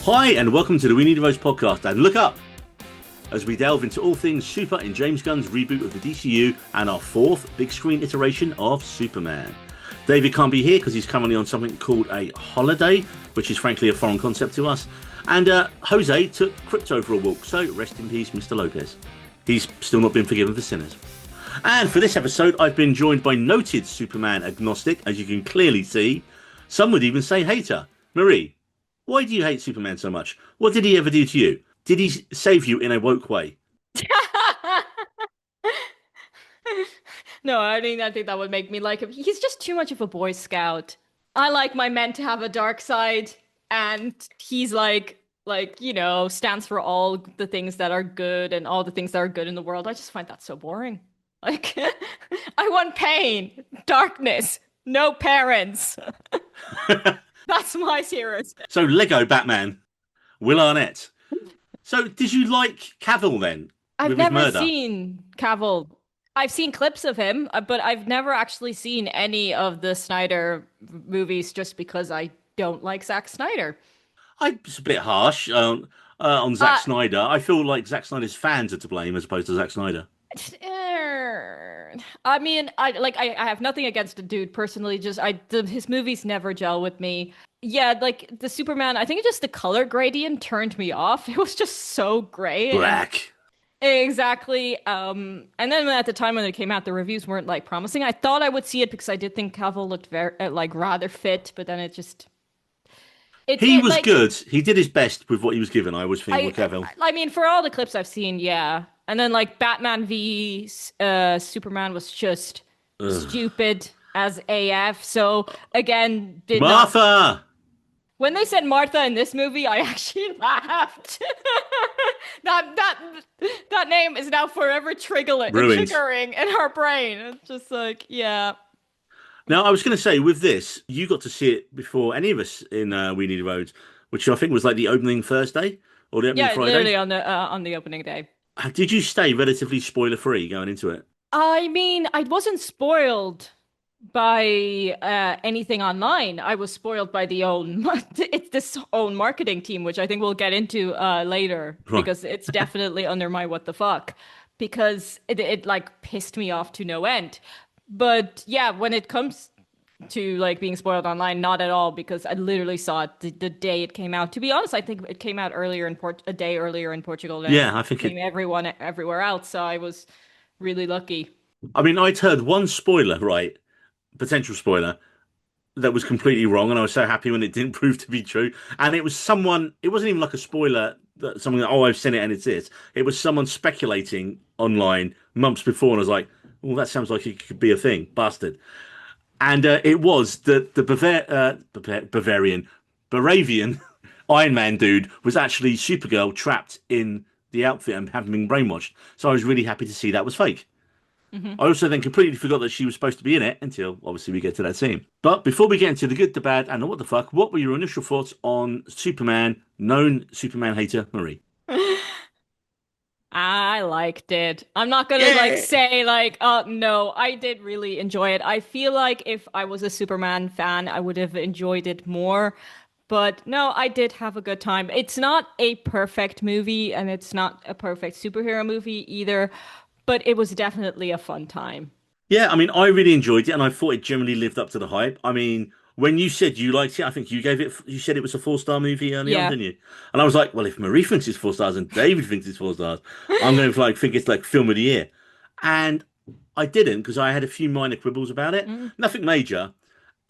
Hi, and welcome to the We Need a Voice podcast. And look up as we delve into all things super in James Gunn's reboot of the DCU and our fourth big screen iteration of Superman. David can't be here because he's currently on something called a holiday, which is frankly a foreign concept to us. And Jose took Krypto for a walk, so rest in peace, Mr. Lopez. He's still not been forgiven for sinners. And for this episode, I've been joined by noted Superman agnostic, as you can clearly see. Some would even say hater. Marie, why do you hate Superman so much? What did he ever do to you? Did he save you in a woke way? No, I think that would make me like him. He's just too much of a Boy Scout. I like my men to have a dark side, and he's like, stands for all the things that are good and all the things that are good in the world. I just find that so boring. Like, I want pain, darkness, no parents. That's my heroes. So, Lego Batman, Will Arnett. So, did you like Cavill then? I've never seen Cavill. I've seen clips of him, but I've never actually seen any of the Snyder movies just because I don't like Zack Snyder. It's a bit harsh on Zack Snyder. I feel like Zack Snyder's fans are to blame as opposed to Zack Snyder. I mean, I have nothing against the dude personally. Just his movies never gel with me. Yeah, like the Superman. I think just the color gradient turned me off. It was just so gray. Black. Exactly. And then at the time when it came out, the reviews weren't like promising. I thought I would see it because I did think Cavill looked very rather fit, but then it just. He was good. He did his best with what he was given. I always think with Cavill. I mean, for all the clips I've seen, yeah. And then like Batman v Superman was just stupid as AF. So again, Martha. When they said Martha in this movie, I actually laughed. that name is now forever triggering in her brain. It's just like, yeah. Now, I was going to say, with this, you got to see it before any of us in We Need a Road, which I think was like the opening Thursday or the opening Friday. Yeah, literally on the opening day. Did you stay relatively spoiler-free going into it? I mean, I wasn't spoiled by anything online. I was spoiled by this own marketing team, which I think we'll get into later, right. Because it's definitely under my what the fuck, because it like pissed me off to no end. But yeah, when it comes to like being spoiled online, not at all, because I literally saw it the day it came out. To be honest, I think it came out a day earlier in Portugal than I think everyone everywhere else. So I was really lucky. I mean, I'd heard one spoiler, right? Potential spoiler that was completely wrong, and I was so happy when it didn't prove to be true. And it was someone. It wasn't even like a spoiler that someone. Oh, I've seen it and it's it. It was someone speculating online months before, and I was like, "Well, that sounds like it could be a thing, bastard." And it was the Bavarian Iron Man dude was actually Supergirl trapped in the outfit and having been brainwashed. So I was really happy to see that was fake. Mm-hmm. I also then completely forgot that she was supposed to be in it until obviously we get to that scene. But before we get into the good, the bad, and the what the fuck, what were your initial thoughts on Superman, known Superman hater Marie? I liked it. I'm not gonna say oh no, I did really enjoy it. I feel like if I was a Superman fan, I would have enjoyed it more. But no, I did have a good time. It's not a perfect movie, and it's not a perfect superhero movie either, but it was definitely a fun time. Yeah, I mean, I really enjoyed it, and I thought it generally lived up to the hype. I mean, when you said you liked it, I think you said it was a 4-star movie early on, didn't you? And I was like, well, if Marie thinks it's 4 stars and David thinks it's 4 stars, I'm going to think it's like film of the year. And I didn't, because I had a few minor quibbles about it. Nothing major.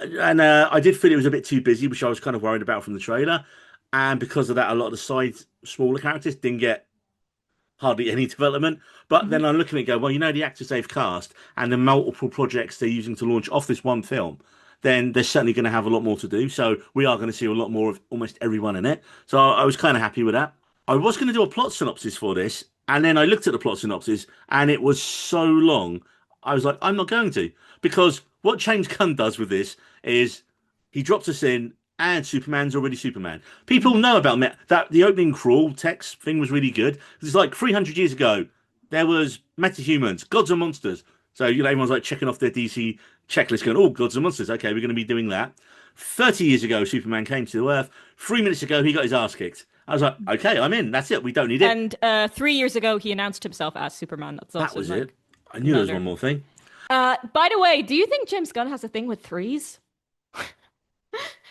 And I did feel it was a bit too busy, which I was kind of worried about from the trailer. And because of that, a lot of the smaller characters didn't get hardly any development. But then I'm looking at it and go, well, the actors they've cast and the multiple projects they're using to launch off this one film, then they're certainly going to have a lot more to do. So we are going to see a lot more of almost everyone in it. So I was kind of happy with that. I was going to do a plot synopsis for this, and then I looked at the plot synopsis, and it was so long, I was like, I'm not going to. Because what James Gunn does with this is he drops us in, and Superman's already Superman. People know about that. The opening crawl text thing was really good. It's like 300 years ago, there was metahumans, gods and monsters. So, everyone's like checking off their DC checklist going, oh, Gods and Monsters. Okay, we're going to be doing that. 30 years ago, Superman came to Earth. 3 minutes ago, he got his ass kicked. I was like, okay, I'm in. That's it. We don't need it. And 3 years ago, he announced himself as Superman. That's also That was like it. I knew there was one more thing. By the way, do you think James Gunn has a thing with threes?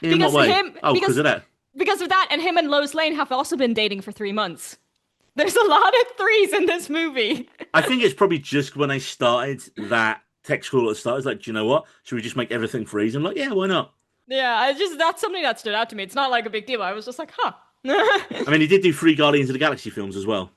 In what way? Because of that. Because of that, and him and Lois Lane have also been dating for 3 months. There's a lot of threes in this movie. I think it's probably just when they started that text call at the start. It's like, do you know what? Should we just make everything freeze? I'm like, yeah, why not? Yeah, that's something that stood out to me. It's not like a big deal. I was just like, huh. I mean, he did do 3 Guardians of the Galaxy films as well.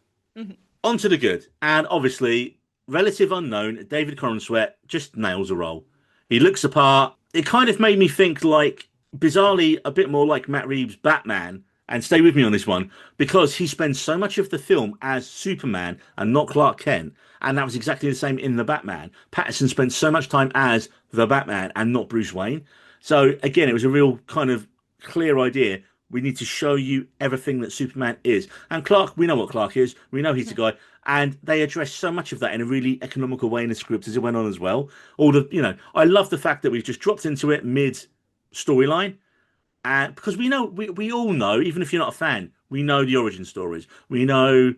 On to the good. And obviously, relative unknown, David Corenswet just nails a role. He looks the part. It kind of made me think like, bizarrely, a bit more like Matt Reeves' Batman. And stay with me on this one, because he spends so much of the film as Superman and not Clark Kent. And that was exactly the same in The Batman. Pattinson spent so much time as the Batman and not Bruce Wayne. So again, it was a real kind of clear idea. We need to show you everything that Superman is. And Clark, we know what Clark is. We know he's the guy. And they address so much of that in a really economical way in the script as it went on as well. I love the fact that we've just dropped into it mid storyline. And because we know, we all know, even if you're not a fan, we know the origin stories. We know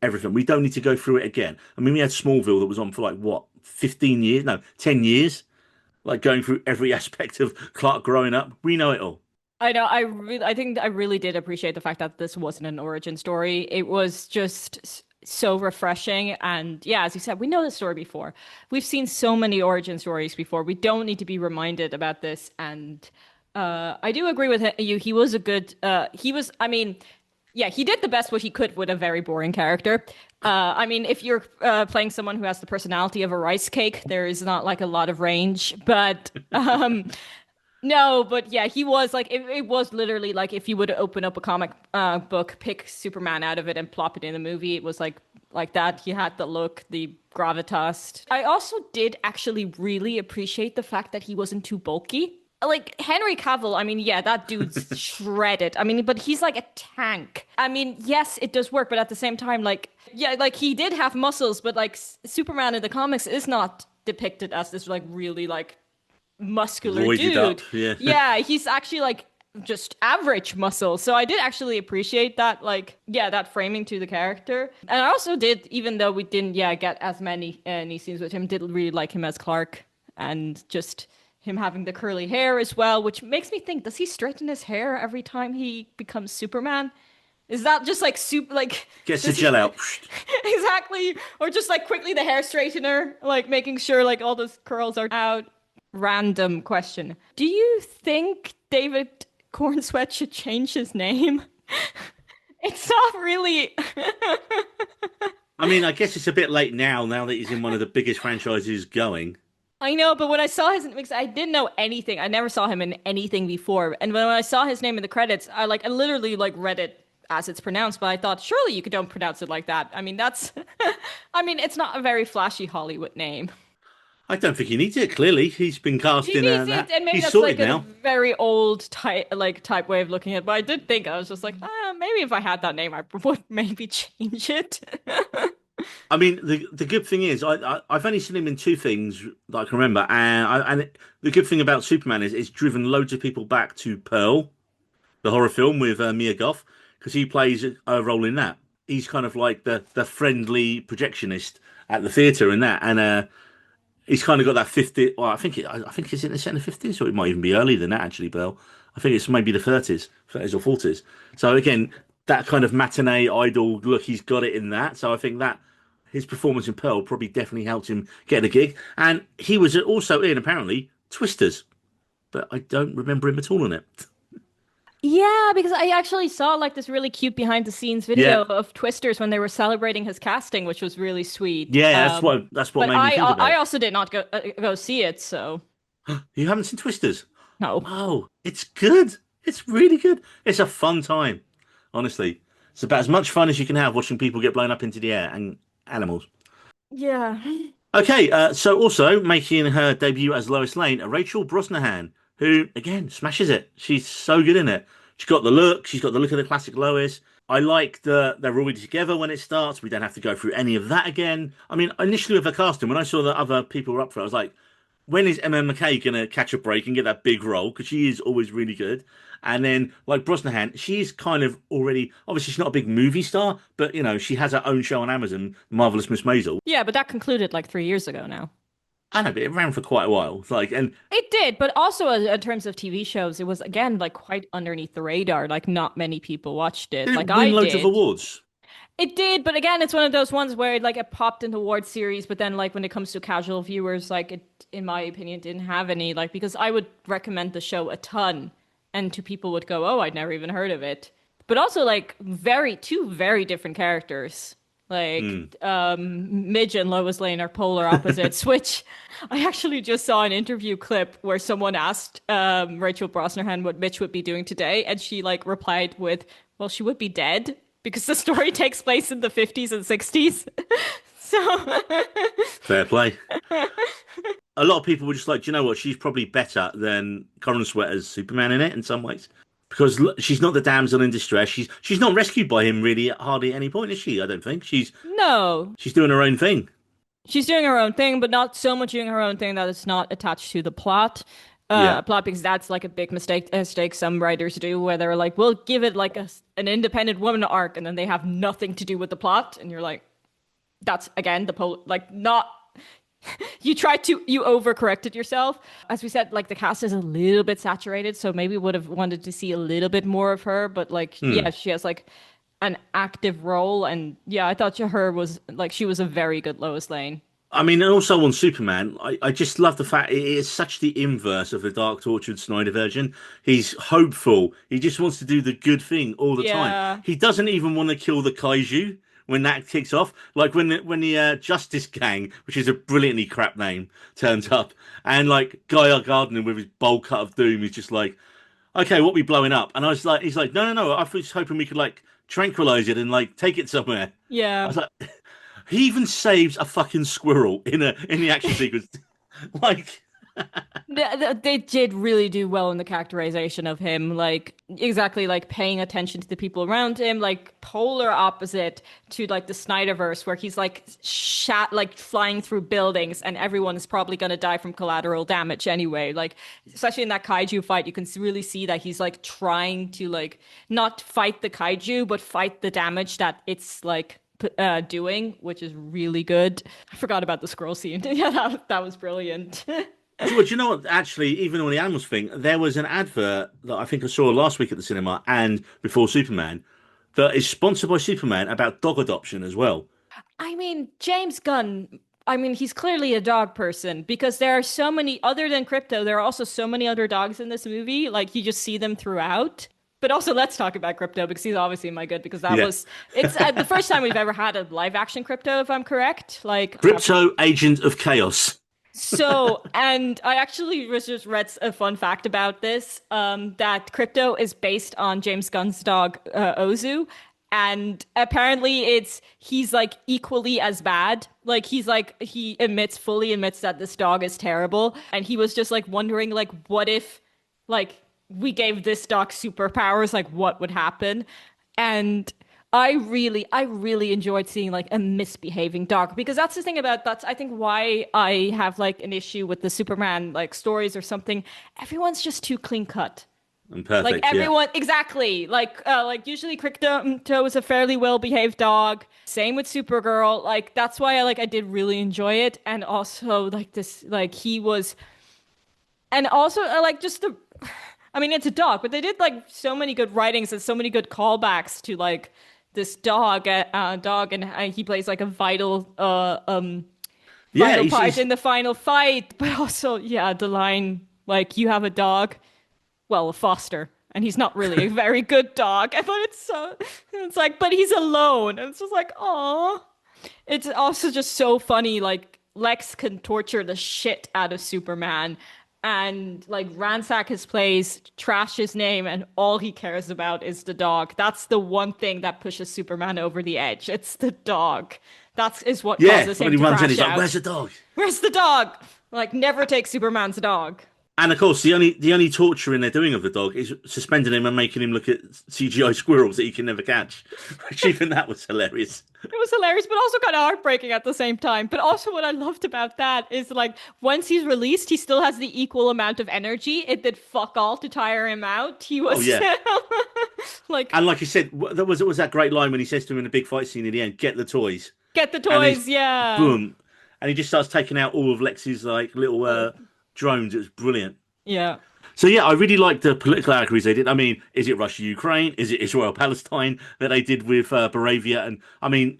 everything. We don't need to go through it again. I mean, we had Smallville that was on for like, what, 15 years? No, 10 years? Like going through every aspect of Clark growing up. We know it all. I know. I think I really did appreciate the fact that this wasn't an origin story. It was just so refreshing. And yeah, as you said, we know the story before. We've seen so many origin stories before. We don't need to be reminded about this. And I do agree with you. He was a good. I mean, yeah, he did the best what he could with a very boring character. I mean, if you're playing someone who has the personality of a rice cake, there is not like a lot of range. But no, but yeah, he was like, it was literally like if you would open up a comic book, pick Superman out of it and plop it in a movie, it was like that. He had the look, the gravitas. I also did actually really appreciate the fact that he wasn't too bulky. Like Henry Cavill, I mean, yeah, that dude's shredded. I mean, but he's like a tank. I mean, yes, it does work, but at the same time, like, yeah, like he did have muscles, but like Superman in the comics is not depicted as this like really like muscular Roided dude. Up, yeah. Yeah, he's actually like just average muscle. So I did actually appreciate that, like, yeah, that framing to the character. And I also did, even though we didn't, get as many scenes with him, did really like him as Clark, and just him having the curly hair as well, which makes me think, does he straighten his hair every time he becomes Superman? Is that just like gets the gel out? Exactly. Or just like quickly the hair straightener, like making sure like all those curls are out. Random question. Do you think David Corenswet should change his name? It's not really. I mean, I guess it's a bit late now that he's in one of the biggest franchises going. I know, but when I saw because I didn't know anything. I never saw him in anything before. And when I saw his name in the credits, I literally read it as it's pronounced, but I thought surely you don't pronounce it like that. I mean, that's it's not a very flashy Hollywood name. I don't think he needs it. Clearly, he's been cast in that. And maybe he's that's sorted like now. a very old type way of looking at it. But I did think, I was just like, maybe if I had that name, I would maybe change it. I mean, the good thing is, I've only seen him in 2 things that I can remember, and the good thing about Superman is it's driven loads of people back to Pearl, the horror film with Mia Goth, because he plays a role in that. He's kind of like the friendly projectionist at the theatre in that, and he's kind of got that 50. Well, I think it's in the set in the 50s, or it might even be earlier than that. Actually, Pearl. I think it's maybe the 30s or 40s. So again, that kind of matinee idol look, he's got it in that. So I think that his performance in Pearl probably definitely helped him get a gig. And he was also in, apparently, Twisters. But I don't remember him at all in it. Yeah, because I actually saw this really cute behind the scenes video of Twisters when they were celebrating his casting, which was really sweet. Yeah, that's what made me think about it. I also did not go see it, so. You haven't seen Twisters? No. Oh, it's good. It's really good. It's a fun time, honestly. It's about as much fun as you can have watching people get blown up into the air and animals. Yeah. Okay, so also making her debut as Lois Lane, Rachel Brosnahan, who, again, smashes it. She's so good in it. She's got the look of the classic Lois. I like they're already together when it starts. We don't have to go through any of that again. I mean, initially with the casting, when I saw that other people were up for it, I was like, when is Emma McKay gonna catch a break and get that big role? Because she is always really good. And then like Brosnahan, she's kind of already obviously she's not a big movie star, but she has her own show on Amazon, Marvelous Miss Maisel. Yeah, but that concluded like 3 years ago now. I know, but it ran for quite a while. Like, and It did, but also in terms of TV shows, it was again like quite underneath the radar. Like not many people watched it. did Like it win I loads of did. awards? It did, but again, it's one of those ones where like it popped into award series, but then like when it comes to casual viewers, like it, in my opinion, didn't have any. Like because I would recommend the show a ton, and two people would go, "Oh, I'd never even heard of it." But also like two very different characters. Like Midge and Lois Lane are polar opposites, which I actually just saw an interview clip where someone asked Rachel Brosnahan what Midge would be doing today, and she like replied with, "Well, she would be dead because the story takes place in the 50s and 60s." So Fair play. A lot of people were just like, do you know what? She's probably better than Corenswet as Superman in it in some ways. Because she's not the damsel in distress. She's not rescued by him really at hardly any point, is she? I don't think. no, She's doing her own thing. she's doing her own thing, but not so much doing her own thing that it's not attached to the plot. Yeah. Plot because that's like a big mistake some writers do, where they're like, "We'll give it like an independent woman arc," and then they have nothing to do with the plot, and you're like, "That's again like not." You overcorrected yourself. As we said, like the cast is a little bit saturated, so maybe would have wanted to see a little bit more of her, but like, yeah, she has like an active role, and yeah, I thought she was a very good Lois Lane. I mean, and also on Superman, I just love the fact it is such the inverse of the Dark Tortured Snyder version. He's hopeful. He just wants to do the good thing all the Yeah. time. He doesn't even want to kill the kaiju when that kicks off. Like when the Justice Gang, which is a brilliantly crap name, turns up, and like Guy Gardner with his bowl cut of doom is just like, okay, what we blowing up? And I was like, he's like, no. I was hoping we could like tranquilize it and like take it somewhere. I Yeah. was like, he even saves a fucking squirrel in the action sequence. Like, They did really do well in the characterization of him, like exactly like paying attention to the people around him, like polar opposite to like the Snyderverse, where he's like like flying through buildings, and everyone is probably gonna die from collateral damage anyway. Like especially in that kaiju fight, you can really see that he's like trying to like not fight the kaiju, but fight the damage that it's like doing, which is really good. I forgot about the scroll scene. Yeah, that was brilliant. do you know what? Actually, even on the animals thing, there was an advert that I think I saw last week at the cinema and before Superman that is sponsored by Superman about dog adoption as well. I mean, James Gunn, I mean, he's clearly a dog person because there are so many, other than Krypto, there are also so many other dogs in this movie. Like, you just see them throughout. But also, let's talk about Krypto because he's obviously my good because Yeah. it's the first time we've ever had a live action Krypto, if I'm correct. Like, Crypto Agent of Chaos. so, and I actually just read a fun fact about this, that Krypto is based on James Gunn's dog, Ozu. And apparently he's like equally as bad. Like he fully admits that this dog is terrible. And he was just like wondering like, what if like we gave this dog superpowers, like what would happen? And I really enjoyed seeing like a misbehaving dog because that's the thing about that's I think why I have like an issue with the Superman like stories or something. Everyone's just too clean cut. And perfect. Like everyone, exactly. Like usually Krypto is a fairly well behaved dog. Same with Supergirl. Like that's why I did really enjoy it, and also like this like he was, and also I like just the. I mean, it's a dog, but they did like so many good writings and so many good callbacks to like this dog, and he plays like a vital part in the final fight. But also, yeah, the line like you have a dog, well, a foster, and he's not really a very good dog. I thought it's like, but he's alone, and it's just like, oh. It's also just so funny. Like Lex can torture the shit out of Superman and like ransack his place, trash his name, and all he cares about is the dog. That's the one thing that pushes Superman over the edge. It's the dog. Is what causes him when he to runs in, crash he's like, out. "Where's the dog? Where's the dog?" Like never take Superman's dog. And of course, the only torturing they're doing of the dog is suspending him and making him look at CGI squirrels that he can never catch. Which even that was hilarious. It was hilarious, but also kind of heartbreaking at the same time. But also, what I loved about that is like once he's released, he still has the equal amount of energy. It did fuck all to tire him out. He Oh was yeah, like, and like you said, there was that great line when he says to him in the big fight scene at the end, "Get the toys," get the and he's toys, yeah. boom, and he just starts taking out all of Lex's like little drones. It was brilliant. Yeah. So yeah, I really liked the political allegories they did. I mean, is it Russia Ukraine? Is it Israel Palestine that they did with Moravia? And I mean,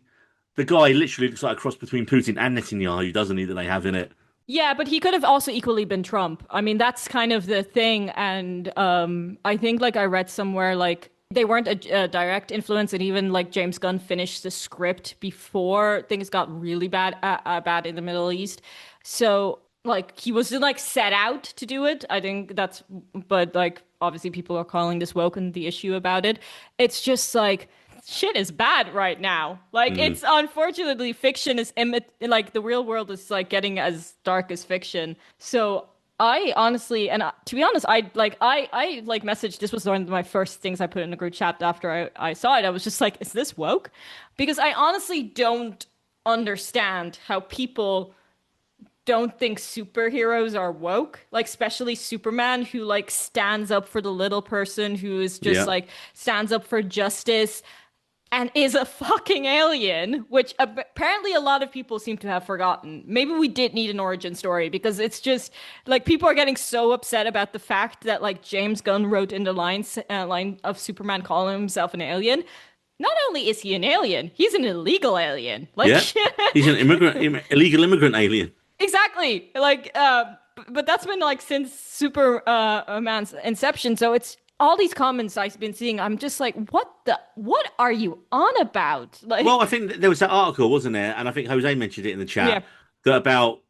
the guy literally looks like a cross between Putin and Netanyahu, doesn't he? That they have in it. Yeah, but he could have also equally been Trump. I mean, that's kind of the thing. And I think like I read somewhere like they weren't a direct influence, and even like James Gunn finished the script before things got really bad in the Middle East. So like he wasn't like set out to do it. I think that's, but like obviously people are calling this woke and the issue about it. It's just like shit is bad right now. Like Mm. it's unfortunately fiction is like the real world is like getting as dark as fiction. So I honestly, and to be honest, I like messaged. This was one of my first things I put in the group chat after I saw it. I was just like, is this woke? Because I honestly don't understand how people don't think superheroes are woke, like especially Superman, who like stands up for the little person, who is just Yeah. like stands up for justice and is a fucking alien, which apparently a lot of people seem to have forgotten. Maybe we did need an origin story because it's just like people are getting so upset about the fact that like James Gunn wrote in the line of Superman calling himself an alien. Not only is he an alien, he's an illegal alien. Like Yeah. He's an illegal immigrant alien. exactly. Like, but that's been like since Superman's inception. So it's all these comments I've been seeing. I'm just like, what are you on about? Like, Well, I think there was that article, wasn't there? And I think Jose mentioned it in the yeah, chat that about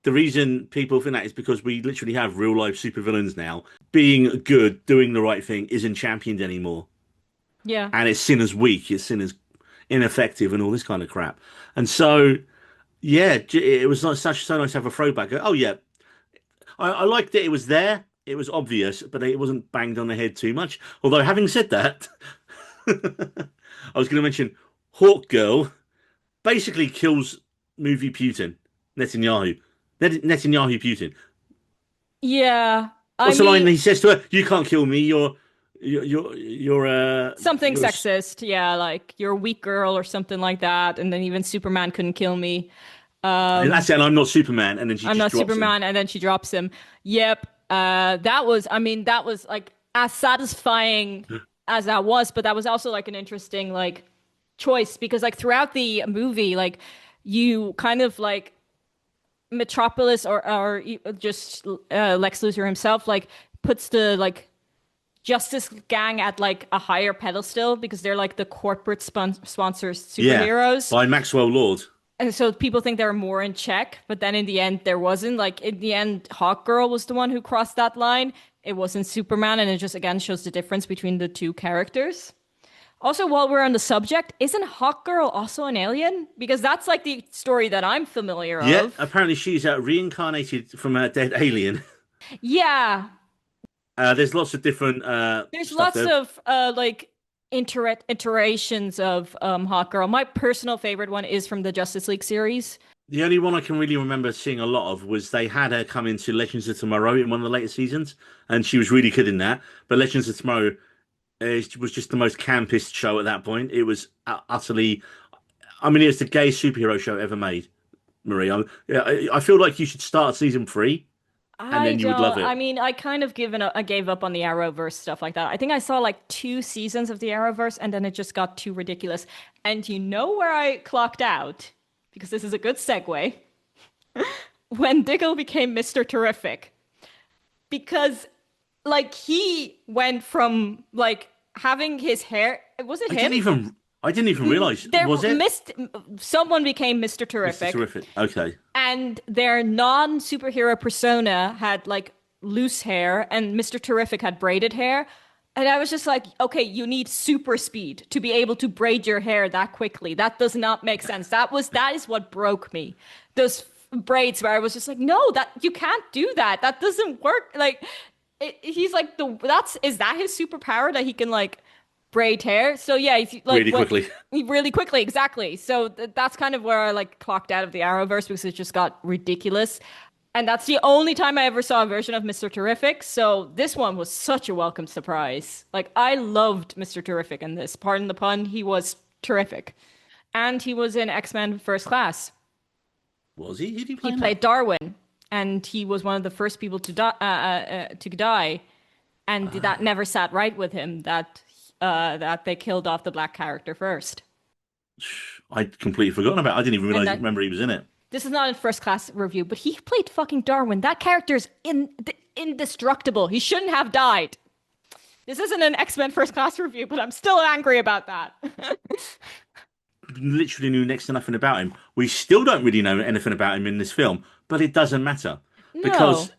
the reason people think that is because we literally have real life supervillains now. Being good, doing the right thing isn't championed anymore. yeah. And it's seen as weak, it's seen as ineffective and all this kind of crap. And so, yeah, it was not such so nice to have a throwback. Oh, yeah, I liked it. It was there. It was obvious, but it wasn't banged on the head too much. Although, having said that, I was going to mention Hawk Girl basically kills movie Putin, Netanyahu. Netanyahu Putin. Yeah. I What's the line mean, he says to her? You can't kill me. You're something you're sexist. Yeah, like you're a weak girl or something like that. And then even Superman couldn't kill me. and that's it. And I'm not Superman. And then she I'm just not drops him. Superman, and then she drops him. Yep. That was, I mean, that was like as satisfying as that was, but that was also like an interesting like choice because like throughout the movie, like you kind of like Metropolis or just Lex Luthor himself like puts the like Justice Gang at like a higher pedestal because they're like the corporate sponsors Yeah, superheroes. by Maxwell Lord. And so people think they're more in check, but then in the end, there wasn't. Like, in the end, Hawkgirl was the one who crossed that line. It wasn't Superman, and it just, again, shows the difference between the two characters. Also, while we're on the subject, isn't Hawkgirl also an alien? Because that's, like, the story that I'm familiar Yeah, of. apparently she's reincarnated from a dead alien. Yeah, There's lots of different there's stuff lots there. of, like, iterations of Hawkgirl. My personal favorite one is from the Justice League series. The only one I can really remember seeing a lot of was they had her come into Legends of Tomorrow in one of the later seasons, and she was really good in that. But Legends of Tomorrow was just the most campest show at that point. It was utterly, I mean, it's the gay superhero show ever made, Marie. I feel like you should start season 3, and I then you would love don't. I it. mean, I kind of given up. I gave up on the Arrowverse stuff like that. I think I saw like 2 seasons of the Arrowverse, and then it just got too ridiculous. And you know where I clocked out? Because this is a good segue. When Diggle became Mr. Terrific, because like he went from like having his hair. Was it I him? didn't even, I didn't even realize. There Was it missed someone became Mr. Mr. Terrific. Terrific? Okay. And their non-superhero persona had like loose hair and Mr. Terrific had braided hair. And I was just like, okay, you need super speed to be able to braid your hair that quickly. That does not make sense. That is what broke me. Those braids where I was just like, no, that you can't do that. That doesn't work. Like he's like is that his superpower that he can like braid hair? So yeah, he's like Really quickly. really quickly, exactly. So that's kind of where I like clocked out of the Arrowverse because it just got ridiculous. And that's the only time I ever saw a version of Mr. Terrific. So this one was such a welcome surprise. Like I loved Mr. Terrific in this. Pardon the pun, he was terrific. And he was in X-Men First Class. Was he? Who did he He play in that? played Darwin, and he was one of the first people to die, and that never sat right with him that they killed off the black character first. I'd completely forgotten about it. I didn't even And realize, that remember he was in it. this is not a first class review, but he played fucking Darwin. That character's indestructible. He shouldn't have died. This isn't an X-Men First Class review, but I'm still angry about that. Literally knew next to nothing about him. We still don't really know anything about him in this film, but it doesn't matter No. because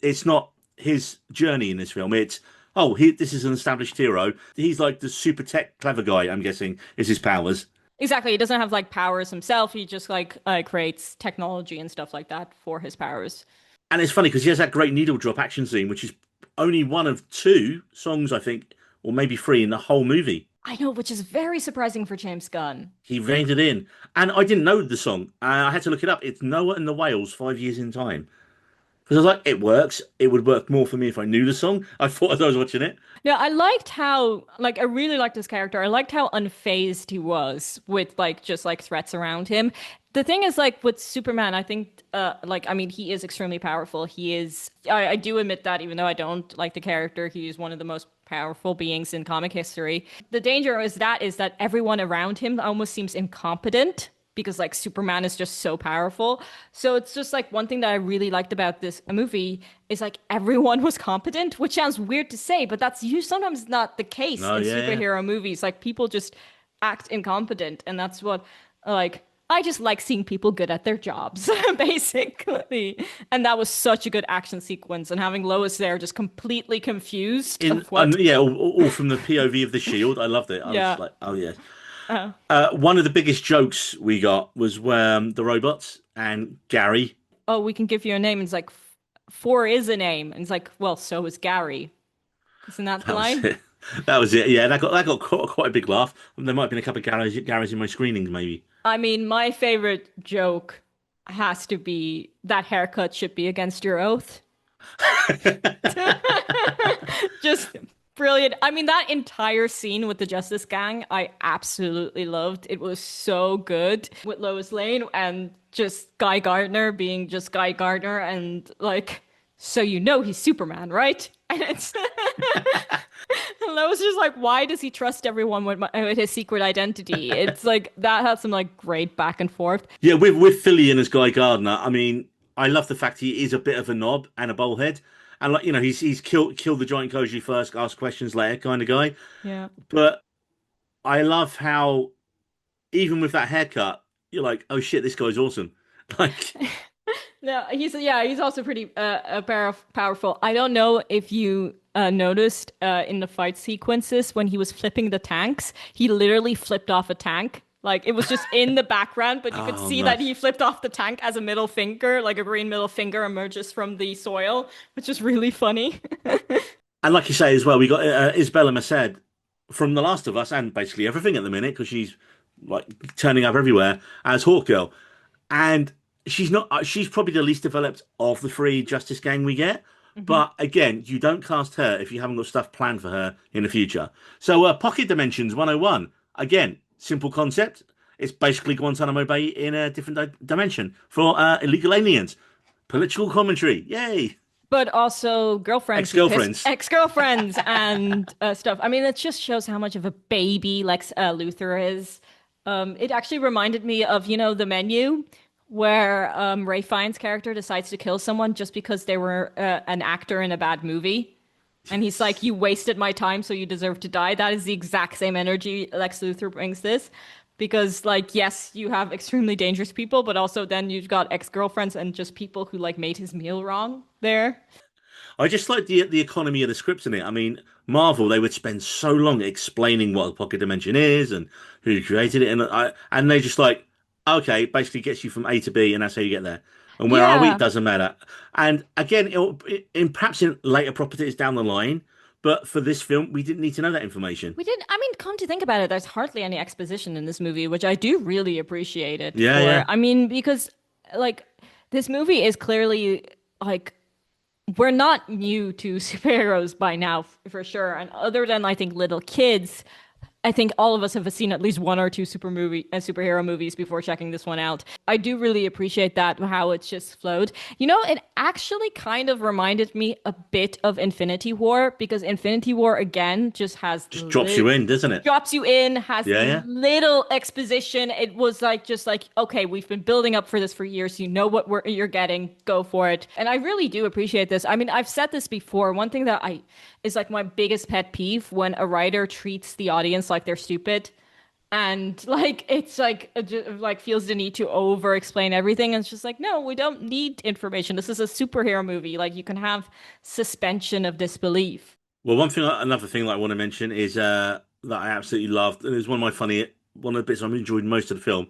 it's not his journey in this film. It's this is an established hero. He's like the super tech clever guy. I'm guessing is his powers. Exactly. He doesn't have like powers himself. He just like creates technology and stuff like that for his powers. And it's funny because he has that great needle drop action scene, which is only one of two songs I think, or maybe three in the whole movie. I know, which is very surprising for James Gunn. He reined it in, and I didn't know the song. I had to look it up. It's Noah and the Whales, 5 years in time. Because I was like, it works. It would work more for me if I knew the song. I thought as I was watching it. No, I liked how, like, I really liked this character. I liked how unfazed he was with, like, just like threats around him. The thing is, like, with Superman, I think, like, I mean, he is extremely powerful. He is, I do admit that, even though I don't like the character, he is one of the most powerful beings in comic history. The danger is that everyone around him almost seems incompetent because like Superman is just so powerful. So it's just like one thing that I really liked about this movie is like everyone was competent, which sounds weird to say, but that's sometimes not the case Oh in yeah, yeah. superhero movies. Like people just act incompetent, and that's what like I just like seeing people good at their jobs, basically. And that was such a good action sequence, and having Lois there just completely confused In of what. yeah, all from the POV of the Shield. I loved it. I Yeah. was like, oh yeah. Uh, One of the biggest jokes we got was the robots and Gary. oh, we can give you a name. And it's like, four is a name. And it's like, well, so is Gary. Isn't that the That was line? it. That was it. Yeah, that got quite a big laugh. There might have been a couple of Garys in my screenings, maybe. I mean, my favorite joke has to be that haircut should be against your oath. Just brilliant. I mean, that entire scene with the Justice Gang, I absolutely loved. It was so good with Lois Lane and just Guy Gardner being just Guy Gardner and like, so you know he's Superman, right? And it's and Lois is just like, why does he trust everyone with his secret identity? It's like that had some like great back and forth. Yeah, with Fillion as Guy Gardner. I mean, I love the fact he is a bit of a knob and a bullhead, and like he's killed the giant Koji first, ask questions later kind of guy. Yeah. But I love how even with that haircut, you're like, oh shit, this guy's awesome. Like, No, he's also pretty powerful. I don't know if you noticed in the fight sequences when he was flipping the tanks, he literally flipped off a tank. Like it was just in the background, but you could oh see that nice. he flipped off the tank as a middle finger, like a green middle finger emerges from the soil, which is really funny. And like you say as well, we got Isabela Merced from The Last of Us and basically everything at the minute because she's like turning up everywhere as Hawkgirl, and she's probably the least developed of the three Justice Gang we get. Mhm. But again, you don't cast her if you haven't got stuff planned for her in the future. So Pocket Dimensions 101, again, simple concept. It's basically Guantanamo Bay in a different dimension for illegal aliens. Political commentary, yay! But also girlfriends, Ex-girlfriends. ex-girlfriends, and stuff. I mean, it just shows how much of a baby Lex Luthor is. It actually reminded me of, the menu where Ray Fiennes' character decides to kill someone just because they were an actor in a bad movie. And he's like, you wasted my time, so you deserve to die. That is the exact same energy Lex Luthor brings this. Because, like, yes, you have extremely dangerous people, but also then you've got ex-girlfriends and just people who, like, made his meal wrong there. I just like the economy of the scripts in it. I mean, Marvel, they would spend so long explaining what a pocket dimension is and who created it, and they just like, Okay, basically gets you from A to B, and that's how you get there. And where are we? Yeah. Doesn't matter. And again, perhaps in later properties down the line, but for this film, we didn't need to know that information. We didn't, I mean, come to think about it, there's hardly any exposition in this movie, which I do really appreciate it Yeah, for. yeah. I mean, because like this movie is clearly like we're not new to superheroes by now, for sure. And other than I think little kids, I think all of us have seen at least one or two superhero movies before checking this one out. I do really appreciate that how it's just flowed. You know, it actually kind of reminded me a bit of Infinity War because Infinity War again just has Just drops you in, doesn't it? drops you in, has Yeah, yeah. little exposition. It was like just like, okay, we've been building up for this for years. You know what you're getting. Go for it. And I really do appreciate this. I mean, I've said this before. One thing that I is like my biggest pet peeve when a writer treats the audience like they're stupid. And like it's like like feels the need to over explain everything. And it's just like, no, we don't need information. This is a superhero movie. Like you can have suspension of disbelief. Well, another thing that I want to mention is that I absolutely loved, and it was one of the bits I enjoyed most of the film.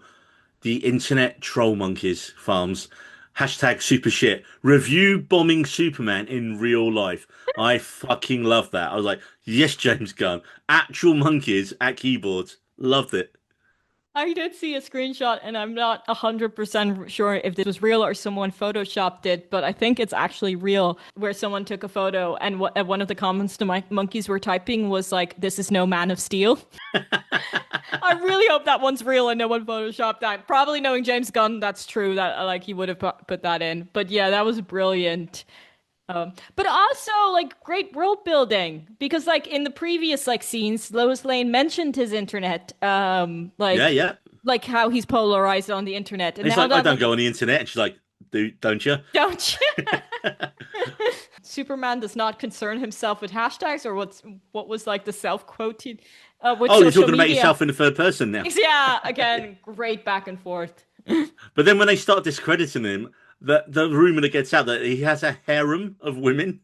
The internet troll monkeys farms. Hashtag super shit. Review bombing Superman in real life. I fucking love that. I was like, yes, James Gunn. Actual monkeys at keyboards. Loved it. I did see a screenshot, and I'm not 100% sure if this was real or someone photoshopped it, but I think it's actually real, where someone took a photo, and one of the comments the monkeys were typing was like, "This is no Man of Steel." I really hope that one's real and no one photoshopped that. Probably knowing James Gunn, that's true. That like he would have put that in. But yeah, that was brilliant. But also like great world building because like in the previous like scenes, Lois Lane mentioned his internet, Yeah, yeah. like how he's polarized on the internet, and And it's now like, I that don't like go on the internet. And she's like, don't you? don't you? Superman does not concern himself with hashtags or what was like the self quoted with Oh, you're social talking about media. yourself in the third person now. Yeah, again, great back and forth. But then when they start discrediting him, the rumor that gets out that he has a harem of women,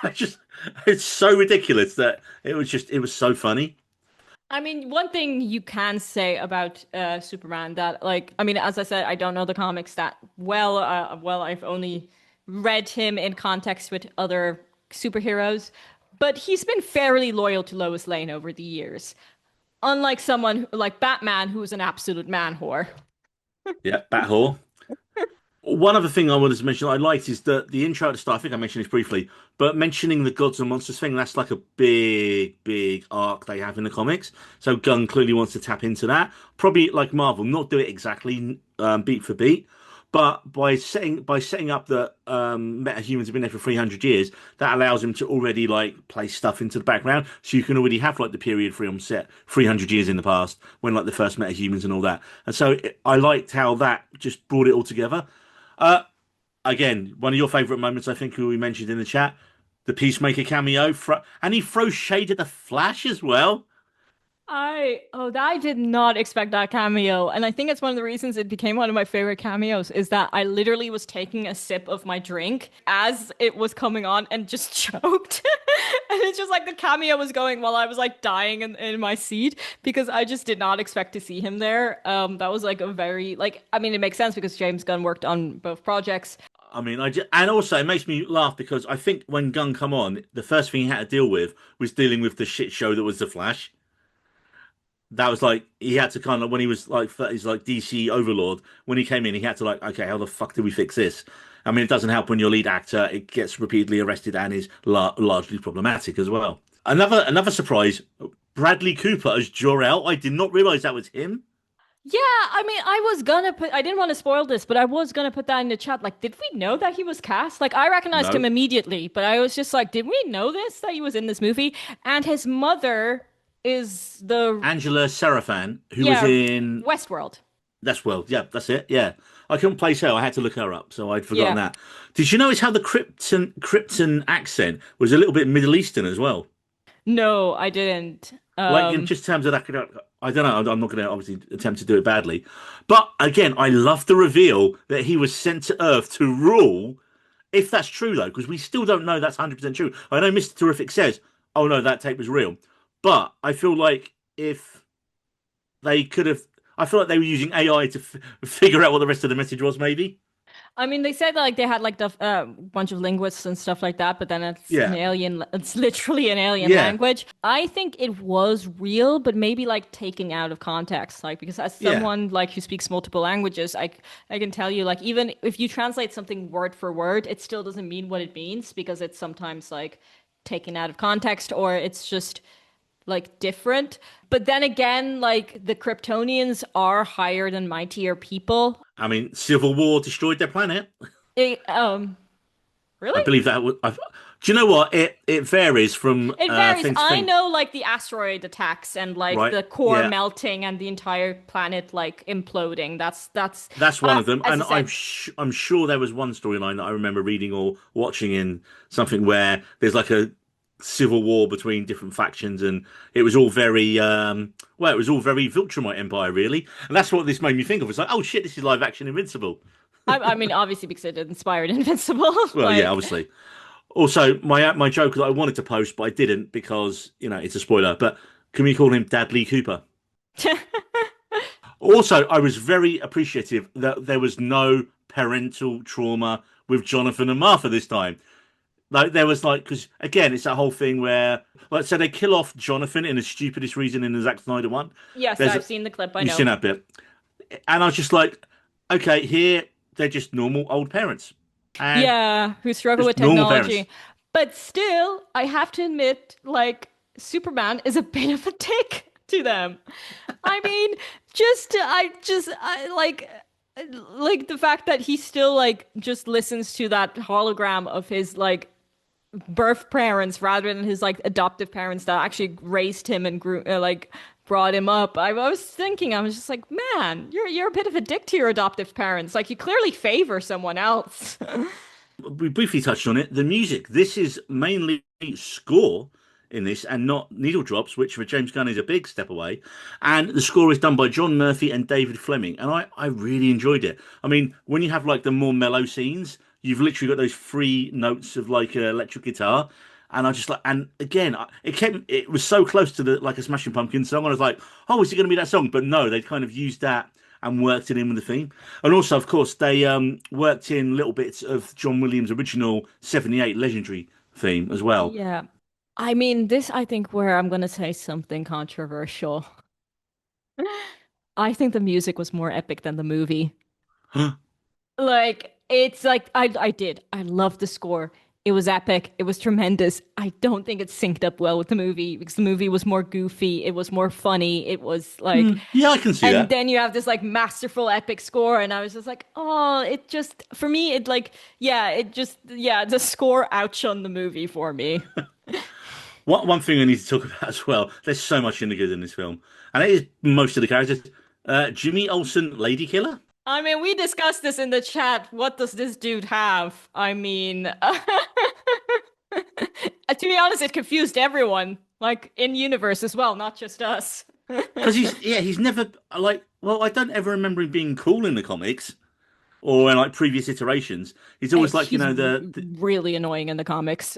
I just it's so ridiculous that it was so funny. I mean, one thing you can say about Superman that, like, I mean, as I said, I don't know the comics that well. Well, I've only read him in context with other superheroes, but he's been fairly loyal to Lois Lane over the years. Unlike someone like Batman, who's an absolute man whore. Yeah, Bat Whore. One other thing I wanted to mention I liked is the intro at the start. I think I mentioned this briefly, but mentioning the gods and monsters thing, that's like a big arc they have in the comics. So Gunn clearly wants to tap into that. Probably like Marvel, not do it exactly beat for beat, but by setting up that metahumans have been there for 300 years, that allows him to already like place stuff into the background. So you can already have like the period film set 300 years in the past when like the first metahumans and all that. And so I liked how that just brought it all together. Uh, Again, one of your favorite moments, I think, who we mentioned in the chat, the Peacemaker cameo, and he throws shade at the Flash as well. I did not expect that cameo, and I think it's one of the reasons it became one of my favorite cameos is that I literally was taking a sip of my drink as it was coming on and just choked. And it's just like the cameo was going while I was like dying in my seat because I just did not expect to see him there. That was like a very like I mean it makes sense because James Gunn worked on both projects. I mean, and also it makes me laugh because I think when Gunn come on, the first thing he had to deal with was dealing with the shit show that was the Flash. That was like he had to kind of when he was like he's like DC overlord when he came in he had to like okay, how the fuck do we fix this? I mean it doesn't help when your lead actor it gets repeatedly arrested and is largely problematic as well. Another surprise, Bradley Cooper as Jor-El. I did not realize that was him. Yeah, I mean, I didn't want to spoil this, but I was gonna put that in the chat. Like, did we know that he was cast? Like, I recognized him No, immediately, but I was just like, did we know this, that he was in this movie? And his mother is the, Angela Serafan who was yeah, in Westworld. that's well yeah that's it yeah I couldn't place her I had to look her up so I'd forgotten Yeah. that. Did you notice how the Krypton accent was a little bit Middle Eastern as well? No, I didn't. Like in just terms of that, I don't know. I'm not going to obviously attempt to do it badly, but again, I love the reveal that he was sent to Earth to rule. If that's true, though, because we still don't know that's 100% true. I know Mr. Terrific says, "Oh no, that tape was real," but I feel like if they could have, I feel like they were using AI to figure out what the rest of the message was, maybe. I mean, they said like they had like the bunch of linguists and stuff like that, but then it's an Yeah, alien. It's literally an alien yeah, language. I think it was real, but maybe like taken out of context. Like because as yeah. someone like who speaks multiple languages, I can tell you like even if you translate something word for word, it still doesn't mean what it means because it's sometimes like taken out of context or it's just like different. But then again, like the Kryptonians are higher than mightier people. I mean, Civil War destroyed their planet. It, I really? believe that. Do you know what? It varies from It varies. thing to I thing, know like the asteroid attacks and like right? the core Yeah, melting and the entire planet like imploding. That's that's one of them. as And you said. I'm sure there was one storyline that I remember reading or watching in something where there's like a civil war between different factions, and it was all very well, it was all very Viltrumite Empire, really. And that's what this made me think of. It's like, oh shit, this is live action Invincible. I mean, obviously because it inspired Invincible. Well, yeah, Like, obviously. Also, my joke that I wanted to post, but I didn't because it's a spoiler. But can we call him Dad Cooper? Also, I was very appreciative that there was no parental trauma with Jonathan and Martha this time. Like there was like because again, it's that whole thing where like so they kill off Jonathan in the stupidest reason in the Zack Snyder one. yes, There's I've seen the clip. I you've know. seen that bit, and I was just like, okay, here they're just normal old parents, and Yeah, who struggle with just normal parents. technology. But still, I have to admit, like, Superman is a bit of a dick to them. I mean, like the fact that he still like just listens to that hologram of his like birth parents rather than his like adoptive parents that actually raised him and grew like brought him up. I was thinking, I was just like, man, you're a bit of a dick to your adoptive parents. Like you clearly favor someone else. We briefly touched on it. The music. This is mainly score in this and not needle drops, which for James Gunn is a big step away. And the score is done by John Murphy and David Fleming. And I really enjoyed it. I mean, when you have like the more mellow scenes, you've literally got those three notes of like electric guitar. And I just like, and again, it was so close to the like a Smashing Pumpkins song. I was like, oh, is it going to be that song? But no, they kind of used that and worked it in with the theme. And also, of course, they worked in little bits of John Williams' original '78 legendary theme as well. Yeah. I mean, this I think where I'm gonna say something controversial. I think the music was more epic than the movie. Like it's like I did. I love the score. It was epic. It was tremendous. I don't think it synced up well with the movie because the movie was more goofy. It was more funny. It was like Yeah, I can see and that. then you have this like masterful epic score and I was just like, "Oh, it just for me it like yeah, the score outshone the movie for me." One thing I need to talk about as well. There's so much in the good in this film, and it is most of the characters. Jimmy Olsen, Lady Killer. I mean, we discussed this in the chat. What does this dude have? I mean, to be honest, it confused everyone, like in universe as well, not just us. Because he's never like well, I don't ever remember him being cool in the comics or in like previous iterations. He's always like He's the really annoying in the comics.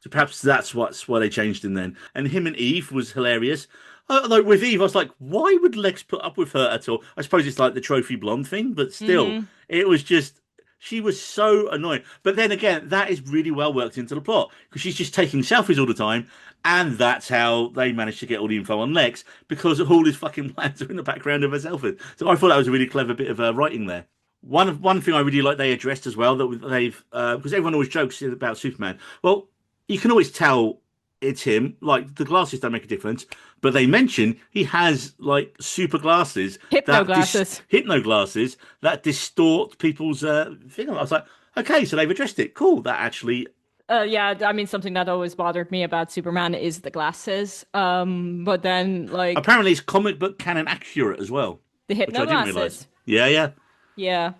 so perhaps that's why they changed him then. And him and Eve was hilarious. Like with Eve, I was like, why would Lex put up with her at all? I suppose it's like the trophy blonde thing, but still, hmm it was just she was so annoying. But then again, that is really well worked into the plot because she's just taking selfies all the time, and that's how they managed to get all the info on Lex because all his fucking plans are in the background of her selfies. So I thought that was a really clever bit of writing there. One thing I really like they addressed as well that they've because everyone always jokes about Superman. Well, you can always tell it's him. Like the glasses don't make a difference, but they mention he has like super glasses Hypno glasses. hypno glasses that distort people's thing. I was like, okay, so they've addressed it. Cool. That actually, Yeah, I mean, something that always bothered me about Superman is the glasses. But then, like, apparently it's comic book canon accurate as well, the which I hypno didn't realize. glasses. Yeah, yeah. Yeah.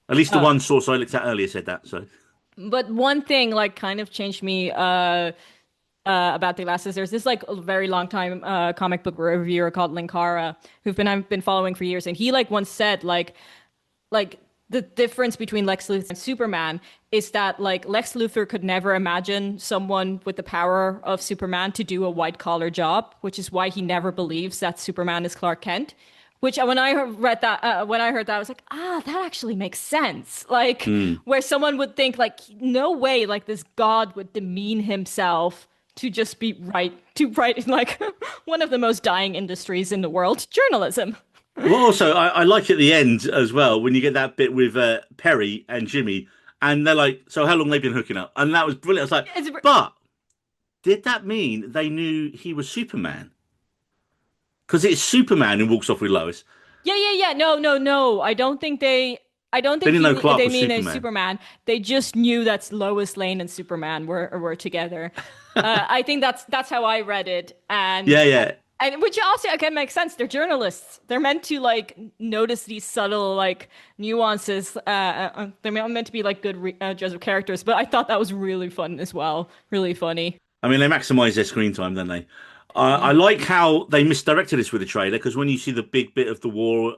At least the one source I looked at earlier said that. So But one thing, like, kind of changed me about the glasses. There's this, like, a very long time comic book reviewer called Linkara, I've been following for years. And he, like, once said, like, the difference between Lex Luthor and Superman is that like Lex Luthor could never imagine someone with the power of Superman to do a white collar job, which is why he never believes that Superman is Clark Kent. Which when I read that, when I heard that, I was like, that actually makes sense. Like Mm. where someone would think like, no way, like this god would demean himself to just be to write in like one of the most dying industries in the world, journalism. Well, also, I like at the end as well when you get that bit with Perry and Jimmy, and they're like, "So how long they been hooking up?" And that was brilliant. I was like, It's, "But did that mean they knew he was Superman? Because it's Superman who walks off with Lois. yeah. No, no, no. I don't They think didn't know Clark they was mean a Superman." Superman. They just knew that Lois Lane and Superman were together. I think that's how I read it, Yeah, yeah. and which also again makes sense. They're journalists. They're meant to like notice these subtle like nuances. They're meant to be like good judges of characters. But I thought that was really fun as well. Really funny. I mean, they maximize their screen time, don't they? I Yeah. like how they misdirected us with the trailer because when you see the big bit of the war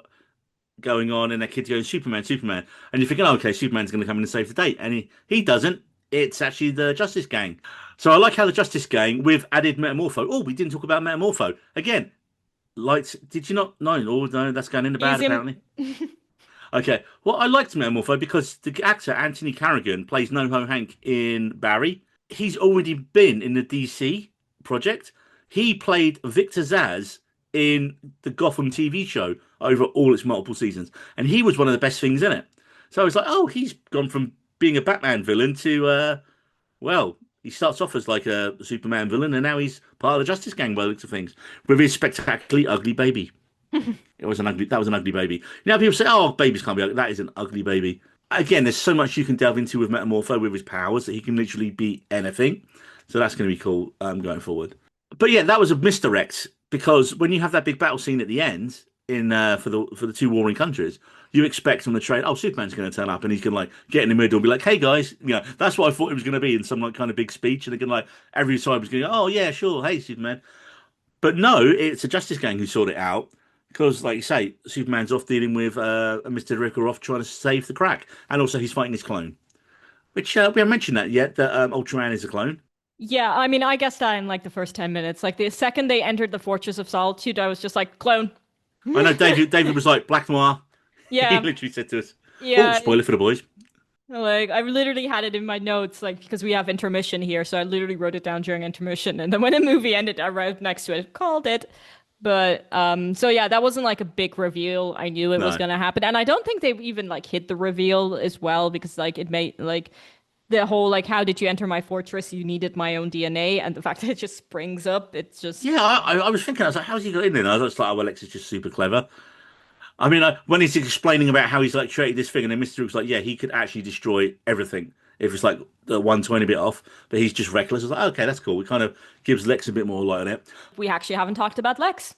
going on and their kids going Superman, Superman, and you're thinking, oh, okay, Superman's going to come in and save the day, and he doesn't. It's actually the Justice Gang. So I like how the Justice Gang with added Metamorpho. Oh, we didn't talk about Metamorpho again. Lights. Did you not? No, oh no, that's going in the bad Use him. apparently. Okay, well, I liked Metamorpho because the actor Anthony Carrigan plays NoHo Hank in Barry. He's already been in the DC project. He played Victor Zsasz in the Gotham TV show over all its multiple seasons, and he was one of the best things in it. So I was like, oh, he's gone from being a Batman villain to, well, he starts off as like a Superman villain, and now he's part of the Justice Gang by the looks of things, with his spectacularly ugly baby. That was an ugly baby. Now people say, oh, babies can't be ugly. That is an ugly baby. Again, there's so much you can delve into with Metamorpho with his powers that he can literally be anything. So that's going to be cool going forward. But yeah, that was a misdirect because when you have that big battle scene at the end in for the two warring countries, you expect from the trade, oh, Superman's going to turn up and he's going to like get in the middle and be like, hey guys, that's what I thought it was going to be in some like kind of big speech, and they're going to like every side was going to go, oh yeah, sure, hey Superman. But no, it's a Justice Gang who sort it out. Because, like you say, Superman's off dealing with Mr. Ricker off trying to save the crack. And also he's fighting his clone. Which, we haven't mentioned that yet, that Ultraman is a clone. Yeah, I mean, I guessed that in like the first 10 minutes. Like the second they entered the Fortress of Solitude, I was just like, clone. I know David was like, Black Noir. He Yeah, literally said to us, oh, yeah. spoiler for the boys. Like I literally had it in my notes, like because we have intermission here, so I literally wrote it down during intermission, and then when the movie ended, I wrote next to it, called it. But so yeah, that wasn't like a big reveal. I knew it was No. gonna happen, and I don't think they even like hit the reveal as well because like it made like the whole like how did you enter my fortress? You needed my own DNA, and the fact that it just springs up, it's just Yeah, I was thinking, I was like, how's he got in there? And I was just like, oh, well, Lex is just super clever. I mean, when he's explaining about how he's like created this thing, and then Mr. Hook's like, yeah, he could actually destroy everything if it's like the 120 bit off, but he's just reckless. I was like, okay, that's cool. It kind of gives Lex a bit more light on it. we actually haven't talked about Lex.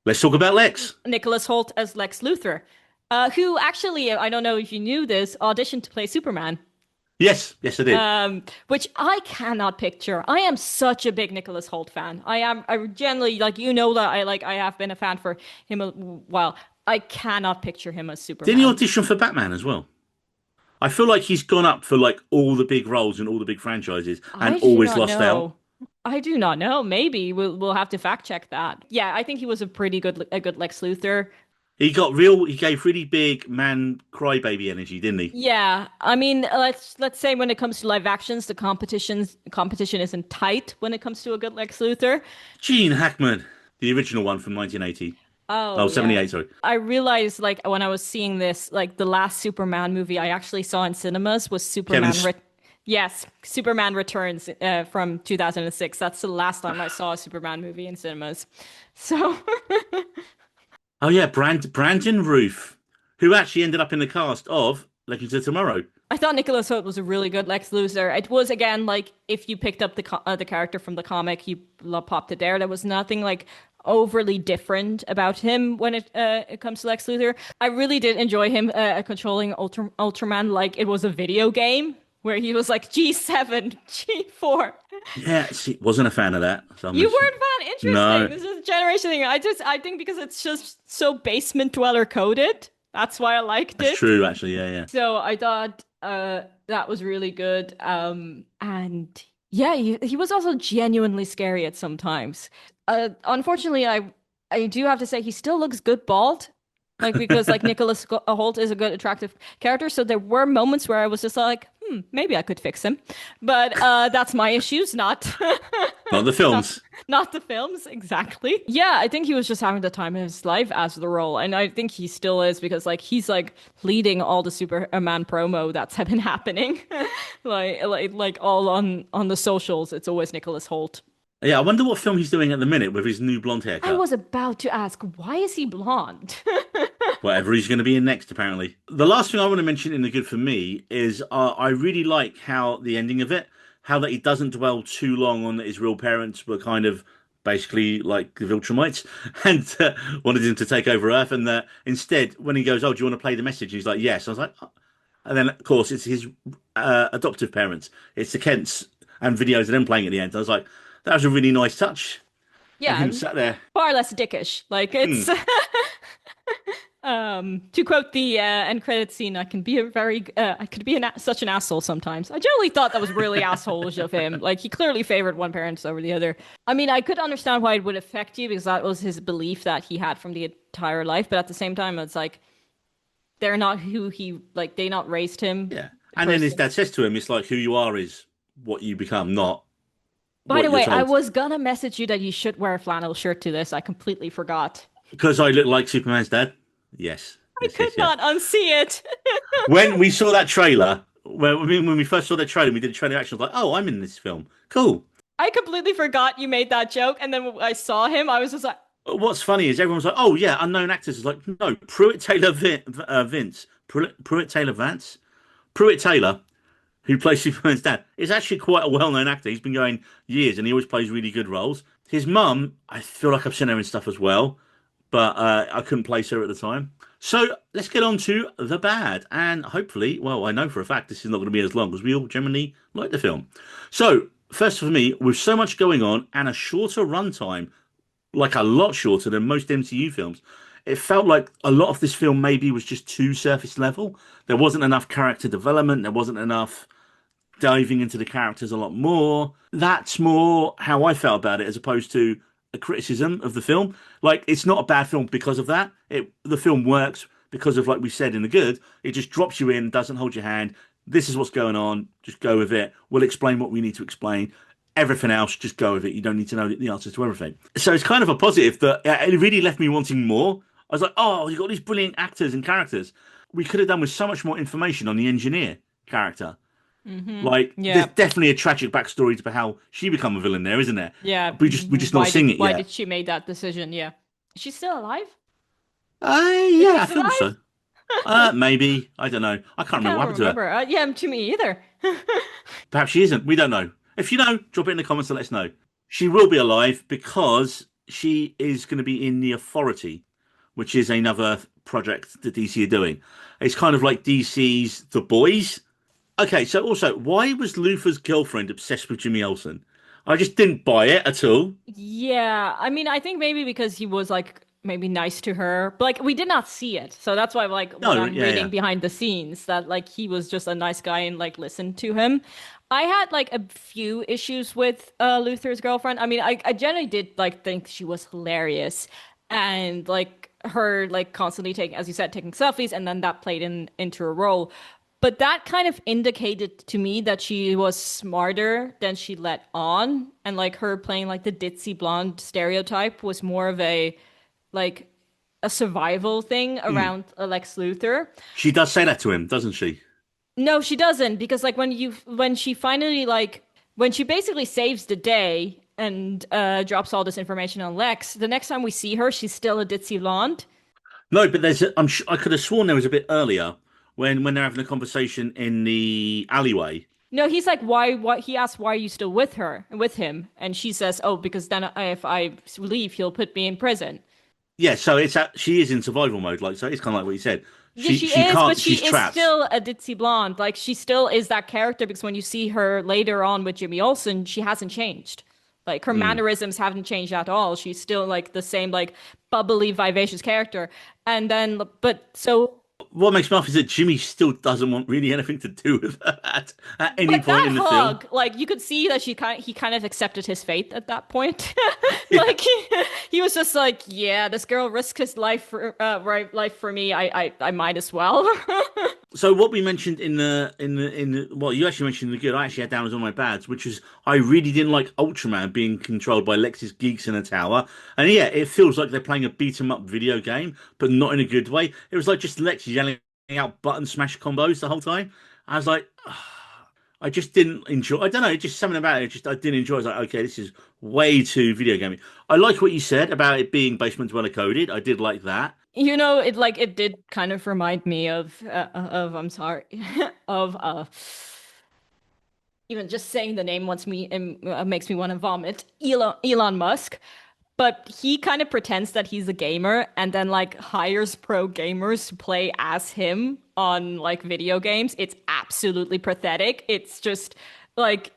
Let's talk about Lex. Nicholas Hoult as Lex Luthor, who actually, I don't know if you knew this, auditioned to play Superman. Yes, yes, I did. Which I cannot picture. I am such a big Nicholas Hoult fan. I generally like that I have been a fan for him a while. I cannot picture him as Didn't he Superman. audition for Batman as well? I feel like he's gone up for like all the big roles in all the big franchises and I do always not lost out. know. I do not know. Maybe we'll have to fact check that. Yeah, I think he was a good Lex Luthor. He gave really big man crybaby energy, didn't he? Yeah, I mean, let's say when it comes to live actions, the competition isn't tight when it comes to a good Lex Luthor. Gene Hackman, the original one from 1980. Oh, Oh, yeah. 78, sorry. I realized like when I was seeing this, like the last Superman movie I actually saw in cinemas was Kevin, Yes, Superman Returns from 2006. That's the last time I saw a Superman movie in cinemas. So oh yeah, Brandon Roof, who actually ended up in the cast of Legends of Tomorrow. I thought Nicholas Hoult was a really good Lex Luthor. It was again like if you picked up the character from the comic, you popped it there. There was nothing like overly different about him when it comes to Lex Luthor. I really did enjoy him controlling Ultraman like it was a video game where he was like G7, G4. Yeah, see, wasn't a fan of that. So You weren't fan? Interesting. no, This is a generation thing. I think because it's just so basement dweller coded. That's why I liked that's it. true, actually. Yeah, yeah. So I thought that was really good. And yeah, he was also genuinely scary at some times. Unfortunately, I do have to say he still looks good bald. Like because like Nicholas Hoult is a good attractive character, so there were moments where I was just like, maybe I could fix him, but that's my issues, not Not the not films. not the films exactly. Yeah, I think he was just having the time of his life as the role, and I think he still is because like he's like leading all the Superman promo that's been happening, like all on the socials. It's always Nicholas Hoult. Yeah, I wonder what film he's doing at the minute with his new blonde I haircut. was about to ask, why is he blonde? Whatever he's going to be in next, apparently. The last thing I want to mention in the good for me is I really like how the ending of it, how that he doesn't dwell too long on that his real parents were kind of basically like the Viltrumites and wanted him to take over Earth, and that instead, when he goes, "Oh, do you want to play the message?" He's like, "Yes." I was like, oh. And then of course it's his adoptive parents, it's the Kents, and videos of them playing at the end. I was like, that was a really nice touch, and Yeah, him sat there. far less dickish. Like Hmm. it's to quote the end credit scene, I could be such an asshole sometimes. I generally thought that was really assholeish of him. Like he clearly favored one parent over the other. I mean, I could understand why it would affect you because that was his belief that he had from the entire life. But at the same time, it's like they're not who he like. They not raised him. Yeah. And then his Person. dad says to him, it's like who you are is what you become, not By what the you're way, I told. was gonna message you that you should wear a flannel shirt to this. I completely forgot. Because I look like Superman's dad? Yes. I Yes, could yes, yes. not unsee it. When we saw that trailer, when we first saw the trailer, we did a trailer action. I was like, oh, I'm in this film. Cool. I completely forgot you made that joke, and then when I saw him, I was just like, What's funny is everyone's like, oh, yeah, unknown actors. It's like, no, Pruitt Taylor Vince. Pruitt Taylor Vance? Pruitt Taylor, who plays Superman's dad, is actually quite a well known actor. He's been going years and he always plays really good roles. His mum, I feel like I've seen her in stuff as well, but I couldn't place her at the time. So let's get on to the bad. And hopefully, well, I know for a fact this is not going to be as long because we all generally like the film. So, first for me, with so much going on and a shorter runtime, like a lot shorter than most MCU films, it felt like a lot of this film maybe was just too surface level. There wasn't enough character development, there wasn't enough diving into the characters a lot more. That's more how I felt about it as opposed to a criticism of the film. Like it's not a bad film because of that. The film works because of like we said in the good. It just drops you in, doesn't hold your hand. This is what's going on. Just go with it. We'll explain what we need to explain. Everything else, just go with it. You don't need to know the answers to everything. So it's kind of a positive that it really left me wanting more. I was like, oh, you got these brilliant actors and characters. We could have done with so much more information on the engineer character. mm-hmm. Like, there's Yeah, definitely a tragic backstory to how she become a villain there, isn't there? yeah. We're just not seeing it Why yet. did she make that decision? Yeah, is she still alive? If Yeah, I she's feel alive, so. Maybe. I don't know. I can't I remember what can't happened to her. remember. Yeah, to me either. Perhaps she isn't. We don't know. If you know, drop it in the comments and let us know. She will be alive because she is going to be in The Authority, which is another project that DC are doing. It's kind of like DC's The Boys. Okay, so also, why was Luthor's girlfriend obsessed with Jimmy Olsen? I just didn't buy it at all. Yeah, I mean, I think maybe because he was like maybe nice to her, but like we did not see it, so that's why like when No, I'm yeah, reading yeah. behind the scenes that like he was just a nice guy and like listened to him. I had like a few issues with Luther's girlfriend. I mean, I generally did like think she was hilarious and like her like constantly taking, as you said, taking selfies, and then that played into her role. But that kind of indicated to me that she was smarter than she let on. And like her playing like the ditzy blonde stereotype was more of a like a survival thing Hmm. around Lex Luthor. She does say that to him, doesn't she? No, she doesn't, because like when she finally like when she basically saves the day and drops all this information on Lex, the next time we see her, she's still a ditzy blonde. No, but I could have sworn there was a bit earlier when they're having a conversation in the alleyway. No, he's like, why? What? He asks, why are you still with her, with him? And she says, oh, because then if I leave, he'll put me in prison. Yeah, so she is in survival mode, like so it's kind of like what you said. Yeah, she She is, but can't. she She's is trapped. still a ditzy blonde. Like she still is that character because when you see her later on with Jimmy Olsen, she hasn't changed. Like her Mm. mannerisms haven't changed at all. She's still like the same like bubbly, vivacious character. And then, but so What makes me laugh is that Jimmy still doesn't want really anything to do with her at any But point that in the film. hug, like you could see that he kind of accepted his fate at that point. Yeah. Like he was just like, yeah, this girl risked his life for life for me. I might as well. So what we mentioned well, you actually mentioned the good. I actually had down as one of my bads, which is I really didn't like Ultraman being controlled by Lex's geeks in a tower. And yeah, it feels like they're playing a beat 'em up video game, but not in a good way. It was like just Lex yelling out button smash combos the whole time. I was like, I just didn't enjoy. I don't know, just something about it. Just I didn't enjoy. I was like, okay, this is way too video gaming. I like what you said about it being basement dweller coded. I did like that. You know, it did kind of remind me of I'm sorry of even just saying the name makes me want to vomit. Elon Musk. But he kind of pretends that he's a gamer and then like hires pro gamers to play as him on like video games. It's absolutely pathetic. It's just like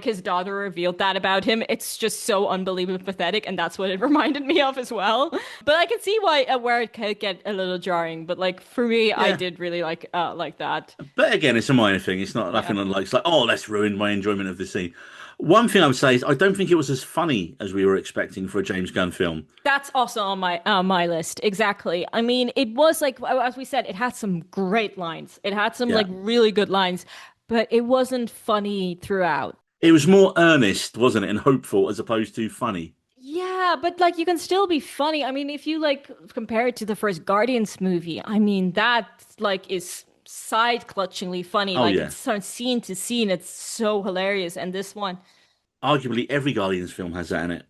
his daughter revealed that about him. It's just so unbelievably pathetic, and that's what it reminded me of as well. But I can see why where it could get a little jarring. But like for me, I Yeah. did really like that. But again, it's a minor thing. It's not Yeah. nothing like it's like, oh, that's ruined my enjoyment of the scene. One thing I would say is I don't think it was as funny as we were expecting for a James Gunn film. That's also on my list. Exactly. I mean, it was like as we said, it had some great lines. It had some Yeah. like really good lines, but it wasn't funny throughout. It was more earnest, wasn't it, and hopeful as opposed to funny. Yeah, but like you can still be funny. I mean, if you like compare it to the first Guardians movie, I mean that like is side clutchingly funny. Oh Like yeah. it's from scene to scene, it's so hilarious. And this one, Arguably every Guardians film has that in it.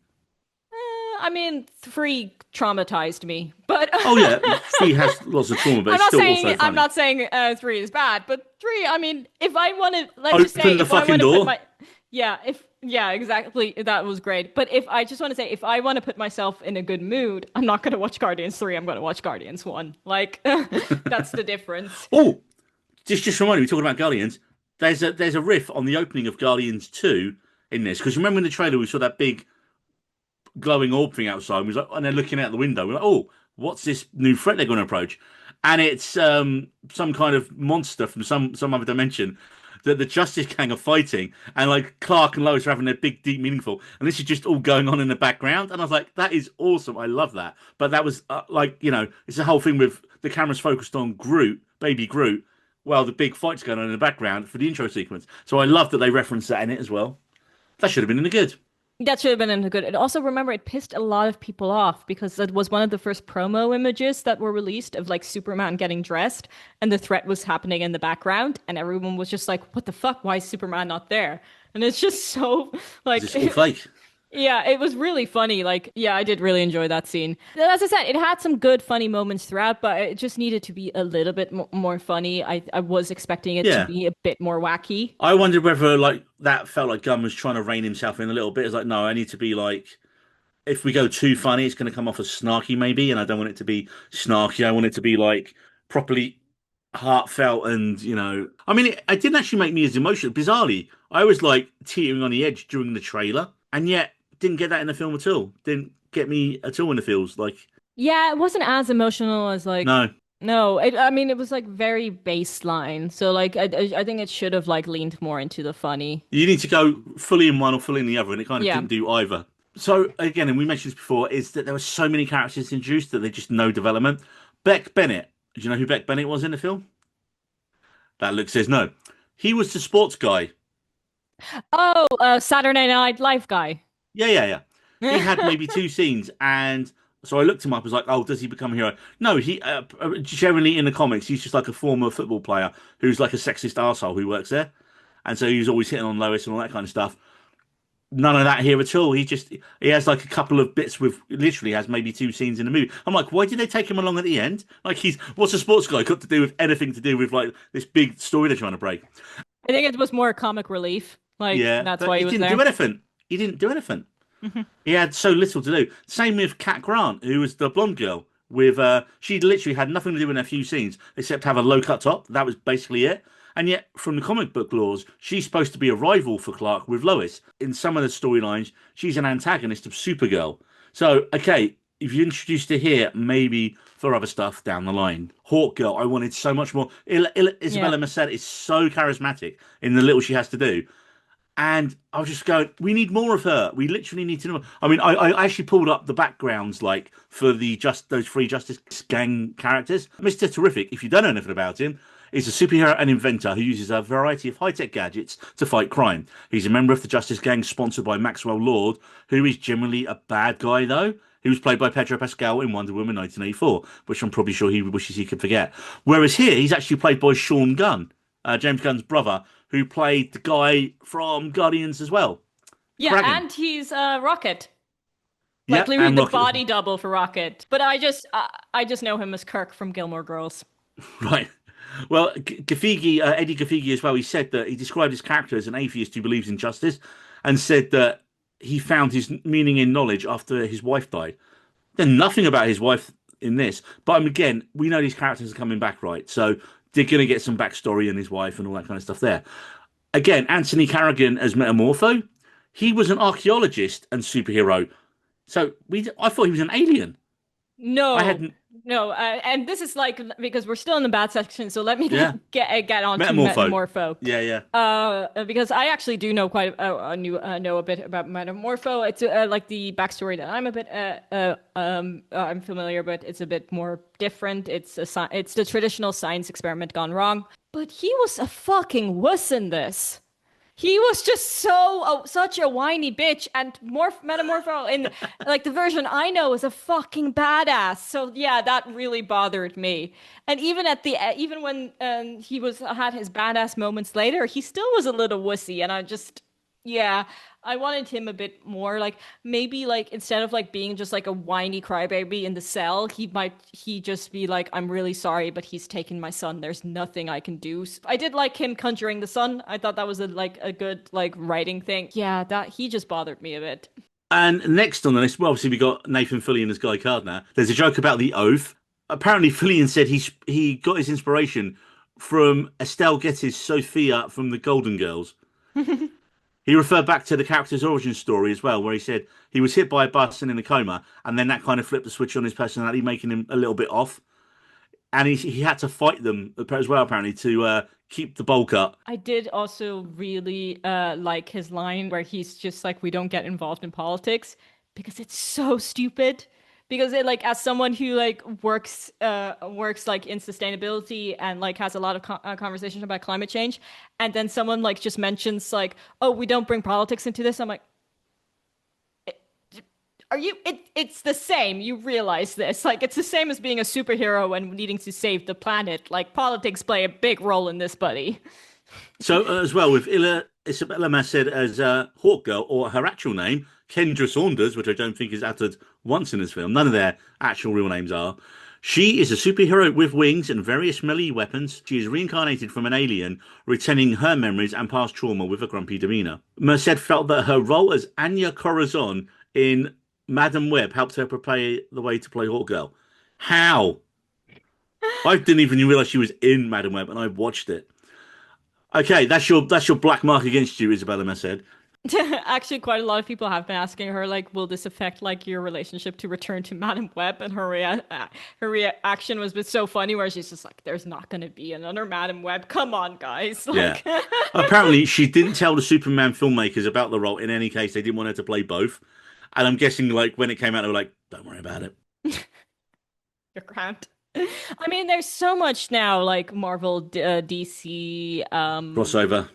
I mean, three traumatized me, but Oh yeah, three has lots of trauma, but it's still also I'm funny. not saying three is bad, but three, I mean, if I want to, let's just say, Open the if I fucking want to put door. my, yeah, if yeah, exactly, that was great. But if I just want to say, if I want to put myself in a good mood, I'm not going to watch Guardians 3. I'm going to watch Guardians 1. Like, that's the difference. Oh, just remind me, talking about Guardians. There's a riff on the opening of Guardians 2 in this because remember in the trailer we saw that big glowing orb thing outside. And we was like, and they're looking out the window. We're like, oh, what's this new threat they're going to approach? And it's some kind of monster from some other dimension that the Justice Gang are fighting, and like Clark and Lois are having their big, deep, meaningful, and this is just all going on in the background. And I was like, that is awesome. I love that. But that was it's the whole thing with the cameras focused on Groot, baby Groot, while the big fight's going on in the background for the intro sequence. So I love that they referenced that in it as well. That should have been in the good. That should have been in a good. And also, remember, it pissed a lot of people off because it was one of the first promo images that were released of like Superman getting dressed, and the threat was happening in the background, and everyone was just like, "What the fuck? Why is Superman not there?" And it's just so like, It's all fake. yeah, it was really funny. Like, yeah, I did really enjoy that scene. As I said, it had some good, funny moments throughout, but it just needed to be a little bit more funny. I was expecting it to Yeah. be a bit more wacky. I wondered whether like that felt like Gunn was trying to rein himself in a little bit. It's like, no, I need to be like, if we go too funny, it's going to come off as snarky maybe, and I don't want it to be snarky. I want it to be like properly heartfelt, and I mean, it didn't actually make me as emotional. Bizarrely, I was like teetering on the edge during the trailer, and yet didn't get that in the film at all. Didn't get me at all in the feels. Like, Yeah, it wasn't as emotional as like no, no. I mean, it was like very baseline. So like, I think it should have like leaned more into the funny. you need to go fully in one or fully in the other, and it kind of Yeah. didn't do either. So again, and we mentioned this before, is that there were so many characters introduced that they just no development. Beck Bennett. Do you know who Beck Bennett was in the film? That look says no. He was the sports guy. Oh, Saturday Night Live guy. Yeah, yeah, yeah. He had maybe two scenes, and so I looked him up. I was like, oh, does he become a hero? No, he generally in the comics, he's just like a former football player who's like a sexist arsehole who works there, and so he's always hitting on Lois and all that kind of stuff. None of that here at all. He has like a couple of bits with literally has maybe two scenes in the movie. I'm like, why did they take him along at the end? Like what's a sports guy got to do with anything to do with like this big story they're trying to break? I think it was more comic relief. Like Yeah, that's but why he he was didn't there. do anything. He didn't do anything. He had so little to do. Same with Cat Grant, who was the blonde girl. With she literally had nothing to do in a few scenes except have a low cut top. That was basically it. And yet, from the comic book laws, she's supposed to be a rival for Clark with Lois. In some of the storylines, she's an antagonist of Supergirl. So, okay, if you're introduced to here, maybe for other stuff down the line. Hawk Girl, I wanted so much more. Yeah. Isabela Merced is so charismatic in the little she has to do. And I was just going, we need more of her. We literally need to know. I mean, I actually pulled up the backgrounds like for the just those three Justice Gang characters. Mr. Terrific, if you don't know anything about him, is a superhero and inventor who uses a variety of high-tech gadgets to fight crime. He's a member of the Justice Gang sponsored by Maxwell Lord, who is generally a bad guy though. He was played by Pedro Pascal in Wonder Woman 1984, which I'm probably sure he wishes he could forget. Whereas here, he's actually played by Sean Gunn, James Gunn's brother, who played the guy from Guardians as well. Yeah, Kragan. and he's Rocket. Yeah, Like literally and the Rocket. body double for Rocket. But I just know him as Kirk from Gilmore Girls. Right. Well, Gathegi, Edi Gathegi as well, he said that he described his character as an atheist who believes in justice and said that he found his meaning in knowledge after his wife died. There's nothing about his wife in this, but again, we know these characters are coming back, right? So they're going to get some backstory and his wife and all that kind of stuff there. Again, Anthony Carrigan as Metamorpho, he was an archaeologist and superhero. So I thought he was an alien. I No, hadn't. no, and this is like because we're still in the bad section, so let me Yeah, get on to Metamorpho. Metamorpho. Yeah, yeah. Because I actually do know know a bit about Metamorpho. It's like the backstory that I'm a bit I'm familiar, but it's a bit more different. It's the traditional science experiment gone wrong. But he was a fucking wuss in this. He was just such a whiny bitch, and Metamorpho in like the version I know is a fucking badass. So yeah, that really bothered me. And even when he had his badass moments later, he still was a little wussy, and yeah, I wanted him a bit more like maybe like instead of like being just like a whiny crybaby in the cell, he just be like, I'm really sorry, but he's taken my son. There's nothing I can do. I did like him conjuring the son. I thought that was a good like writing thing. Yeah, that he just bothered me a bit. And next on the list, well, obviously we got Nathan Fillion as Guy Gardner. There's a joke about the oath. Apparently, Fillion said he got his inspiration from Estelle Getty's Sophia from the Golden Girls. He referred back to the character's origin story as well, where he said he was hit by a bus and in a coma, and then that kind of flipped the switch on his personality, making him a little bit off. And he had to fight them as well, apparently, to keep the bowl cut. I did also really like his line where he's just like, we don't get involved in politics because it's so stupid. Because it like as someone who like works like in sustainability and like has a lot of conversations about climate change, and then someone like just mentions like, oh, we don't bring politics into this. I'm like, it's the same. You realize this. Like it's the same as being a superhero and needing to save the planet. Like politics play a big role in this, buddy. So as well with Isabela Merced as Hawk Girl, or her actual name, Kendra Saunders, which I don't think is uttered once in this film. None of their actual real names are. She is a superhero with wings and various melee weapons. She is reincarnated from an alien, retaining her memories and past trauma with a grumpy demeanor. Merced felt that her role as Anya Corazon in Madam Web helped her prepare the way to play Hawk Girl. How? I didn't even realize she was in Madam Web, and I watched it. Okay, that's your black mark against you, Isabela Merced. Actually, quite a lot of people have been asking her, like, will this affect like your relationship to Return to Madam Web? And her reaction was so funny, where she's just like, "There's not going to be another Madam Web. Come on, guys!" Like... Yeah. Apparently, she didn't tell the Superman filmmakers about the role. In any case, they didn't want her to play both. And I'm guessing, like, when it came out, they were like, "Don't worry about it." You're cramped. I mean, there's so much now, like Marvel, DC, Crossover.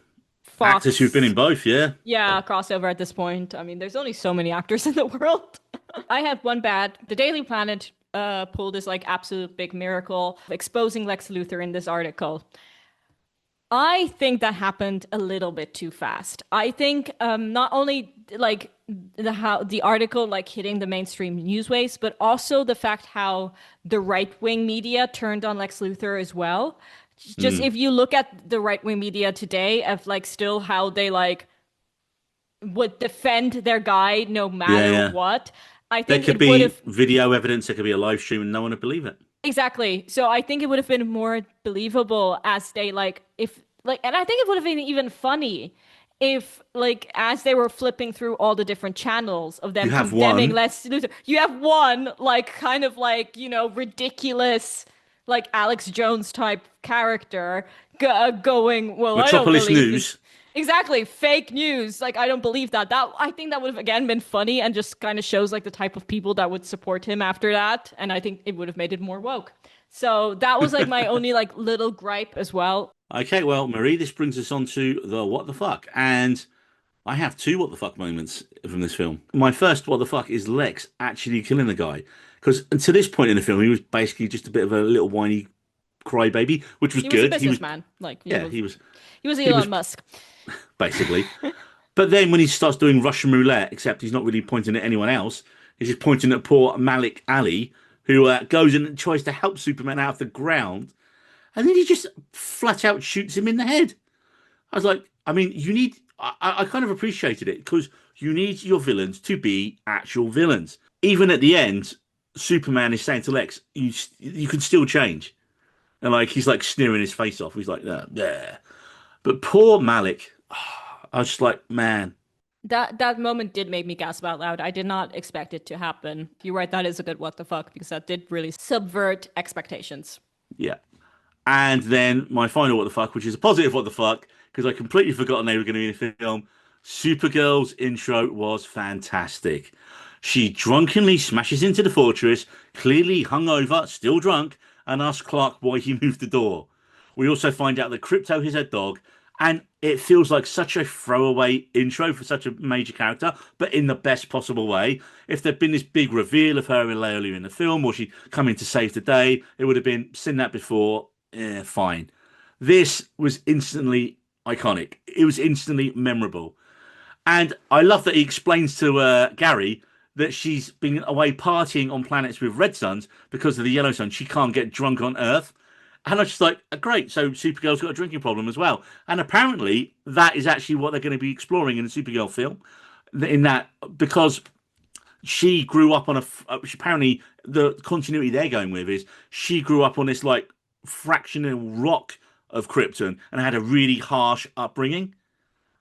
Fox. Actors who've been in both, yeah. Yeah, crossover at this point. I mean, there's only so many actors in the world. I have one bad. The Daily Planet pulled this like absolute big miracle, exposing Lex Luthor in this article. I think that happened a little bit too fast. I think not only like the article like hitting the mainstream newsways, but also the fact how the right-wing media turned on Lex Luthor as well. Just if you look at the right-wing media today, of like still how they like would defend their guy no matter what. I think there could be video evidence, there could be a live stream, and no one would believe it. Exactly. So I think it would have been more believable as they like if like, and I think it would have been even funny if like as they were flipping through all the different channels of You them have condemning one, Lex Luthor, you have one like kind of like, ridiculous like Alex Jones type character going, well, I don't Metropolis believe this. News. Exactly, fake news. Like I don't believe that. That I think that would have again been funny and just kind of shows like the type of people that would support him after that, and I think it would have made it more woke. So that was like my only like little gripe as well. Okay, well, Marie, this brings us on to the what the fuck. And I have two what the fuck moments from this film. My first what the fuck is Lex actually killing the guy. Because to this point in the film, he was basically just a bit of a little whiny crybaby, which was He was a good. businessman. Like Yeah, he was he was Elon Musk. basically. But then when he starts doing Russian roulette, except he's not really pointing at anyone else, he's just pointing at poor Malik Ali, who goes and tries to help Superman out of the ground, and then he just flat out shoots him in the head. I was like, I mean, you need. I kind of appreciated it because you need your villains to be actual villains. Even at the end, Superman is saying to Lex, "You can still change," and like he's like sneering his face off. He's like, "Yeah." But poor Malik, I was just like, man, That moment did make me gasp out loud. I did not expect it to happen. You're right, that is a good what the fuck because that did really subvert expectations. yeah. And then my final what the fuck, which is a positive what the fuck, because I completely forgotten they were going to be in the film. Supergirl's intro was fantastic. She drunkenly smashes into the fortress, clearly hungover, still drunk, and asks Clark why he moved the door. We also find out that Krypto is her dog, and it feels like such a throwaway intro for such a major character, but in the best possible way. If there'd been this big reveal of her earlier in the film, or she come in to save the day, it would have been seen that before. Fine. This was instantly iconic. It was instantly memorable. And I love that he explains to Gary that she's been away partying on planets with red suns because of the yellow sun. She can't get drunk on Earth. And I was just like, great. So Supergirl's got a drinking problem as well. And apparently that is actually what they're going to be exploring in the Supergirl film. In that, because she grew up on apparently the continuity they're going with is she grew up on this like fractional rock of Krypton and had a really harsh upbringing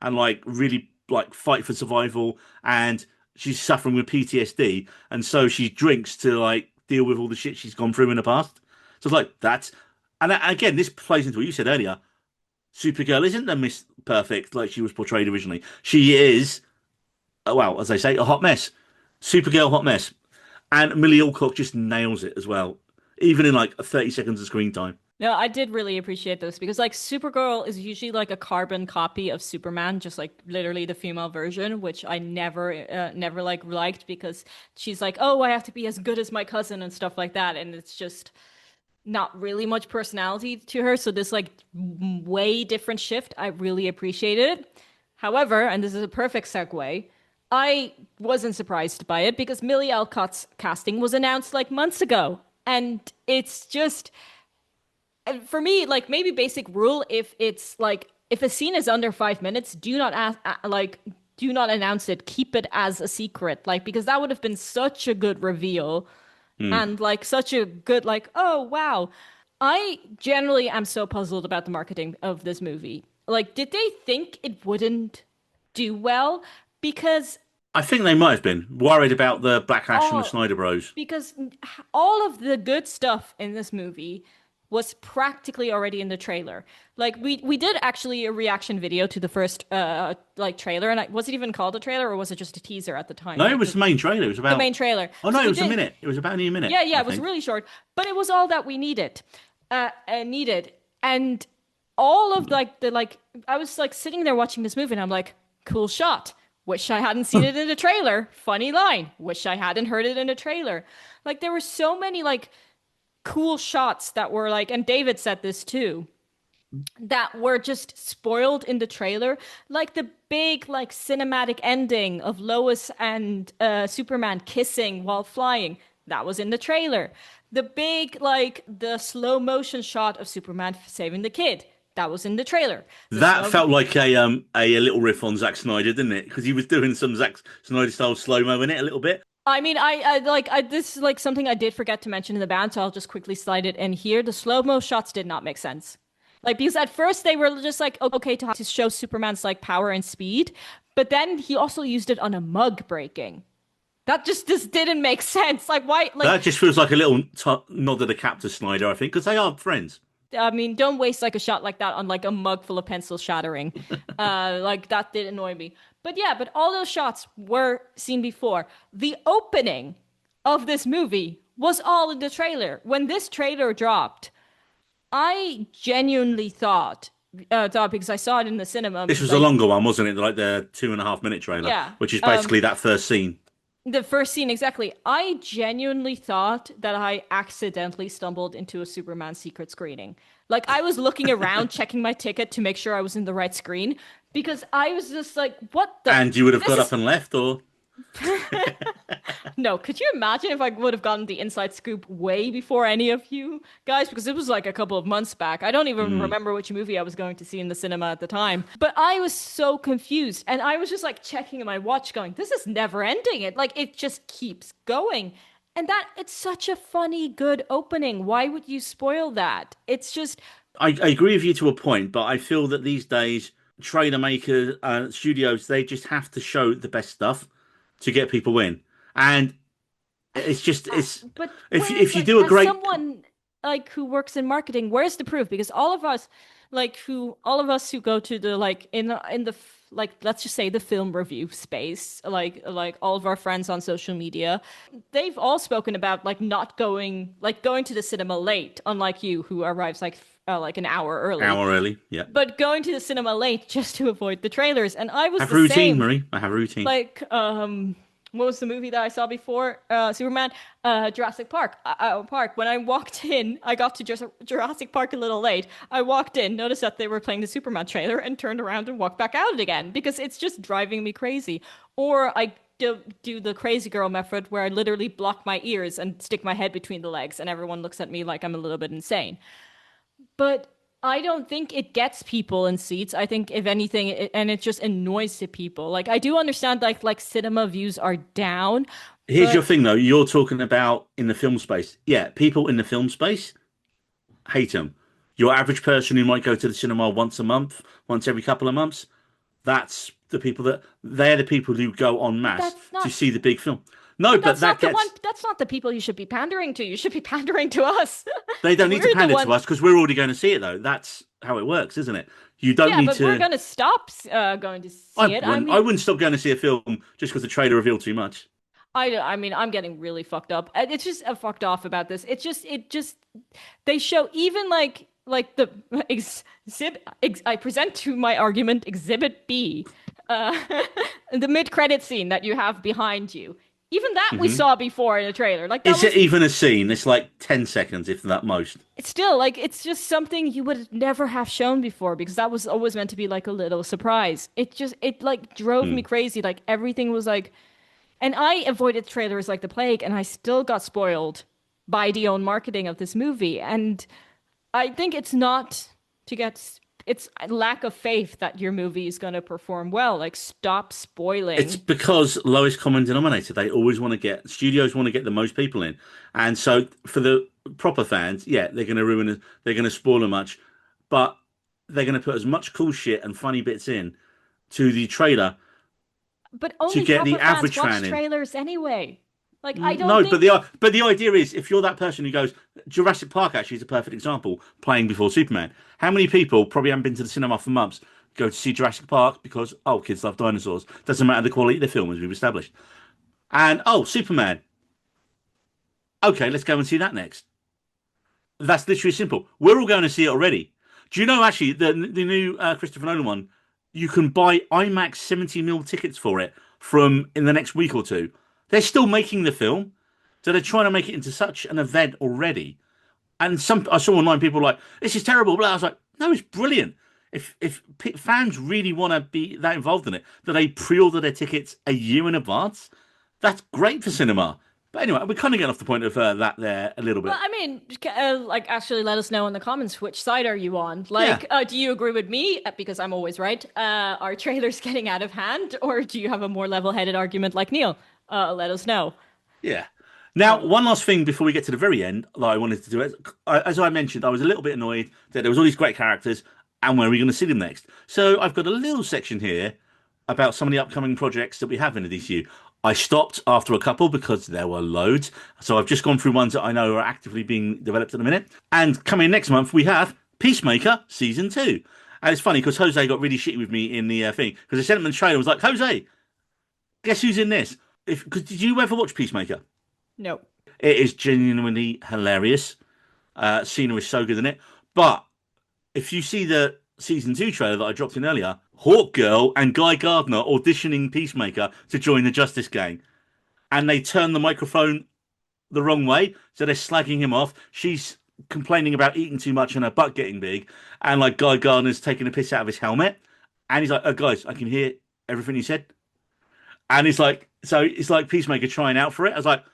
and like really like fight for survival, and she's suffering with PTSD, and so she drinks to like deal with all the shit she's gone through in the past. So it's like that's, and again this plays into what you said earlier. Supergirl isn't the Miss Perfect like she was portrayed originally. She is, well, as they say, a hot mess. Supergirl hot mess. And Millie Alcock just nails it as well, even in like 30 seconds of screen time. No, I did really appreciate this because like Supergirl is usually like a carbon copy of Superman, just like literally the female version, which I never like liked because she's like, "Oh, I have to be as good as my cousin" and stuff like that, and it's just not really much personality to her. So this like way different shift, I really appreciated it. However, and this is a perfect segue, I wasn't surprised by it because Millie Alcott's casting was announced like months ago. And it's just, for me, like maybe basic rule, if it's like, if a scene is under 5 minutes, do not ask, like, do not announce it. Keep it as a secret. Like, because that would have been such a good reveal Hmm. and like such a good, like, oh, wow. I generally am so puzzled about the marketing of this movie. Like, did they think it wouldn't do well? Because I think they might have been worried about the backlash from the all Snyder Bros. because all of the good stuff in this movie was practically already in the trailer. Like we did actually a reaction video to the first like trailer, and was it even called a trailer or was it just a teaser at the time? No, it Like was the main trailer. It was the about. main trailer. Oh no, So it we was a did. minute. It was about only a minute, Yeah, I it was think. really short, but it was all that we needed. Needed. And all of like the like I was like sitting there watching this movie and I'm like, cool shot. Wish I hadn't seen it in the trailer. Funny line. Wish I hadn't heard it in the trailer. Like there were so many like cool shots that were like, and David said this too, that were just spoiled in the trailer. Like the big like cinematic ending of Lois and Superman kissing while flying. That was in the trailer. The big like the slow motion shot of Superman saving the kid. That was in the trailer. The That slow felt like a little riff on Zack Snyder, didn't it? Because he was doing some Zack Snyder style slow mo in it a little bit. I mean, this is like something I did forget to mention in the band, so I'll just quickly slide it in here. The slow mo shots did not make sense. Like, because at first they were just like, okay, to show Superman's like power and speed, but then he also used it on a mug breaking. That just didn't make sense. Like, why? Like, That just feels like a little nod of the cap to Snyder, I think, because they are friends. I mean, don't waste like a shot like that on like a mug full of pencils shattering. Like that did annoy me. But yeah, but all those shots were seen before. The opening of this movie was all in the trailer. When this trailer dropped, I genuinely thought because I saw it in the cinema, This was a like longer one, wasn't it? Like the 2.5 minute trailer, yeah, which is basically that first scene. the first scene exactly. I genuinely thought that I accidentally stumbled into a Superman secret screening. Like I was looking around, checking my ticket to make sure I was in the right screen because I was just like, "What the? And you would have This got up is and left, or no." Could you imagine if I would have gotten the inside scoop way before any of you guys? Because it was like a couple of months back. I don't even remember which movie I was going to see in the cinema at the time. But I was so confused, and I was just like checking my watch, going, "This is never ending." It just keeps going. And that it's such a funny, good opening. Why would you spoil that? It's just I agree with you to a point, but I feel that these days, trailer makers, studios, they just have to show the best stuff to get people in. And it's but if where's you like do a as great someone like who works in marketing, where's the proof? Because all of us who go to the like in the like let's just say the film review space, like all of our friends on social media, they've all spoken about like going to the cinema late, unlike you who arrives like an hour early, hour early, yeah. but going to the cinema late just to avoid the trailers. And I was Have the routine, same. Marie. I have routine. Like what was the movie that I saw before Superman? Jurassic Park. Park. When I walked in, I got to Jurassic Park a little late. I walked in, noticed that they were playing the Superman trailer, and turned around and walked back out again because it's just driving me crazy. Or I do the crazy girl method where I literally block my ears and stick my head between the legs, and everyone looks at me like I'm a little bit insane. But I don't think it gets people in seats. I think if anything, and it just annoys the people. Like I do understand, like cinema views are down, Here's your but thing, though. You're talking about in the film space. Yeah, people in the film space hate them. Your average person who might go to the cinema once a month, once every couple of months, that's the people that they're the people who go en masse that's to not. see the big film. No, But but that's that not the one. gets That's not the people you should be pandering to. You should be pandering to us. they don't need to We're the pander to one. us because we're already going to see it though. That's how it works, isn't it? You don't Yeah, need but we're to. gonna stop going to see it. I I mean, wouldn't stop going to see a film just because the trailer revealed too much. I mean, I'm getting really fucked up. It's just fucked off about this. It just they show even like the I present to my argument Exhibit B, uh, the mid-credit scene that you have behind you. Even that we Hmm. saw before in the trailer. Like that Is it was even a scene? It's like 10 seconds, if that most. it's still like it's just something you would never have shown before because that was always meant to be like a little surprise. It like drove me Hmm. crazy. Like everything was like and I avoided trailers like the plague, and I still got spoiled by the own marketing of this movie. And I think it's not to get it's lack of faith that your movie is going to perform well. Like, stop It's spoiling. because lowest common denominator. They always want to get studios want to get the most people in, and so for the proper fans, yeah, they're going to ruin it. They're going to spoil it much, but they're going to put as much cool shit and funny bits in to the trailer But to only get proper the fans average watch fan in. trailers anyway. Like, I don't No, think. but the idea is if you're that person who goes, Jurassic Park actually is a perfect example, playing before Superman. How many people probably haven't been to the cinema for months go to see Jurassic Park because oh kids love dinosaurs. Doesn't matter the quality of the film as we've established. And oh Superman. Okay, let's go and see that next. That's literally simple. We're all going to see it already. Do you know actually the new Christopher Nolan one? You can buy IMAX 70 mil tickets for it from in the next week or two. They're still making the film, so they're trying to make it into such an event already. And some I saw online people were like this is terrible. Blah. I was like, no, it's brilliant. If fans really want to be that involved in it, that they pre-order their tickets a year in advance, that's great for cinema. But anyway, we're kind of getting off the point of that there a little Well, bit. I mean, like, actually, let us know in the comments which side are you on. Yeah, Like, do you agree with me because I'm always right? Are trailers getting out of hand, or do you have a more level-headed argument like Neil? Let us know. yeah. Now, one last thing before we get to the very end that I wanted to do. As I mentioned, I was a little bit annoyed that there was all these great characters, and where are we going to see them next? So I've got a little section here about some of the upcoming projects that we have in the DCU. I stopped after a couple because there were loads. So I've just gone through ones that I know are actively being developed at the minute. And coming next month, we have Peacemaker Season 2. And it's funny because Jose got really shitty with me in the thing because I sent him the trailer and was like, Jose, guess who's in this? Because did you ever watch Peacemaker? No. It is genuinely hilarious. Cena is so good in it. But if you see the season 2 trailer that I dropped in earlier, Hawk Girl and Guy Gardner auditioning Peacemaker to join the Justice Gang. And they turn the microphone the wrong way. So they're slagging him off. She's complaining about eating too much and her butt getting big. And like Guy Gardner's taking a piss out of his helmet. And he's like, oh, guys, I can hear everything you said. And it's like, so it's like Peacemaker trying out for it. I was like,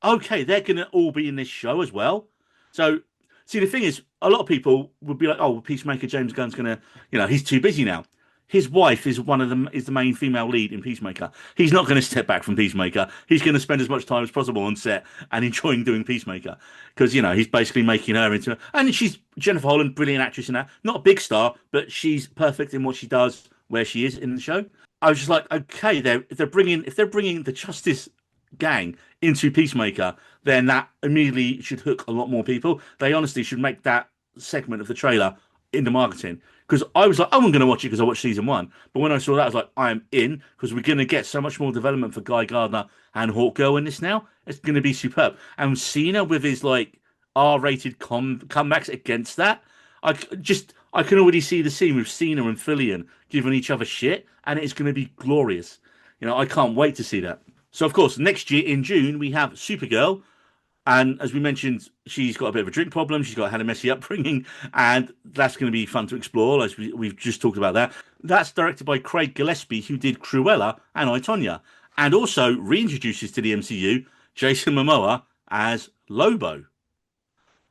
okay, they're going to all be in this show as well. So, see, the thing is, a lot of people would be like, oh, Peacemaker, James Gunn's going to, he's too busy now. His wife is one of them, is the main female lead in Peacemaker. He's not going to step back from Peacemaker. He's going to spend as much time as possible on set and enjoying doing Peacemaker. Because, he's basically making her into, and she's Jennifer Holland, brilliant actress in that. Not a big star, but she's perfect in what she does, where she is in the show. I was just like, okay, if they're bringing the Justice Gang into Peacemaker, then that immediately should hook a lot more people. They honestly should make that segment of the trailer in the marketing. Because I was like, oh, I'm going to watch it because I watched season 1. But when I saw that, I was like, I am in because we're going to get so much more development for Guy Gardner and Hawk Girl in this now. It's going to be superb. And Cena with his like R-rated comebacks against that, I can already see the scene with Cena and Fillion giving each other shit, and it's going to be glorious. I can't wait to see that. So, of course, next year in June, we have Supergirl. And as we mentioned, she's got a bit of a drink problem. She's had a messy upbringing. And that's going to be fun to explore, as we've just talked about that. That's directed by Craig Gillespie, who did Cruella and I, Tonya. And also reintroduces to the MCU Jason Momoa as Lobo.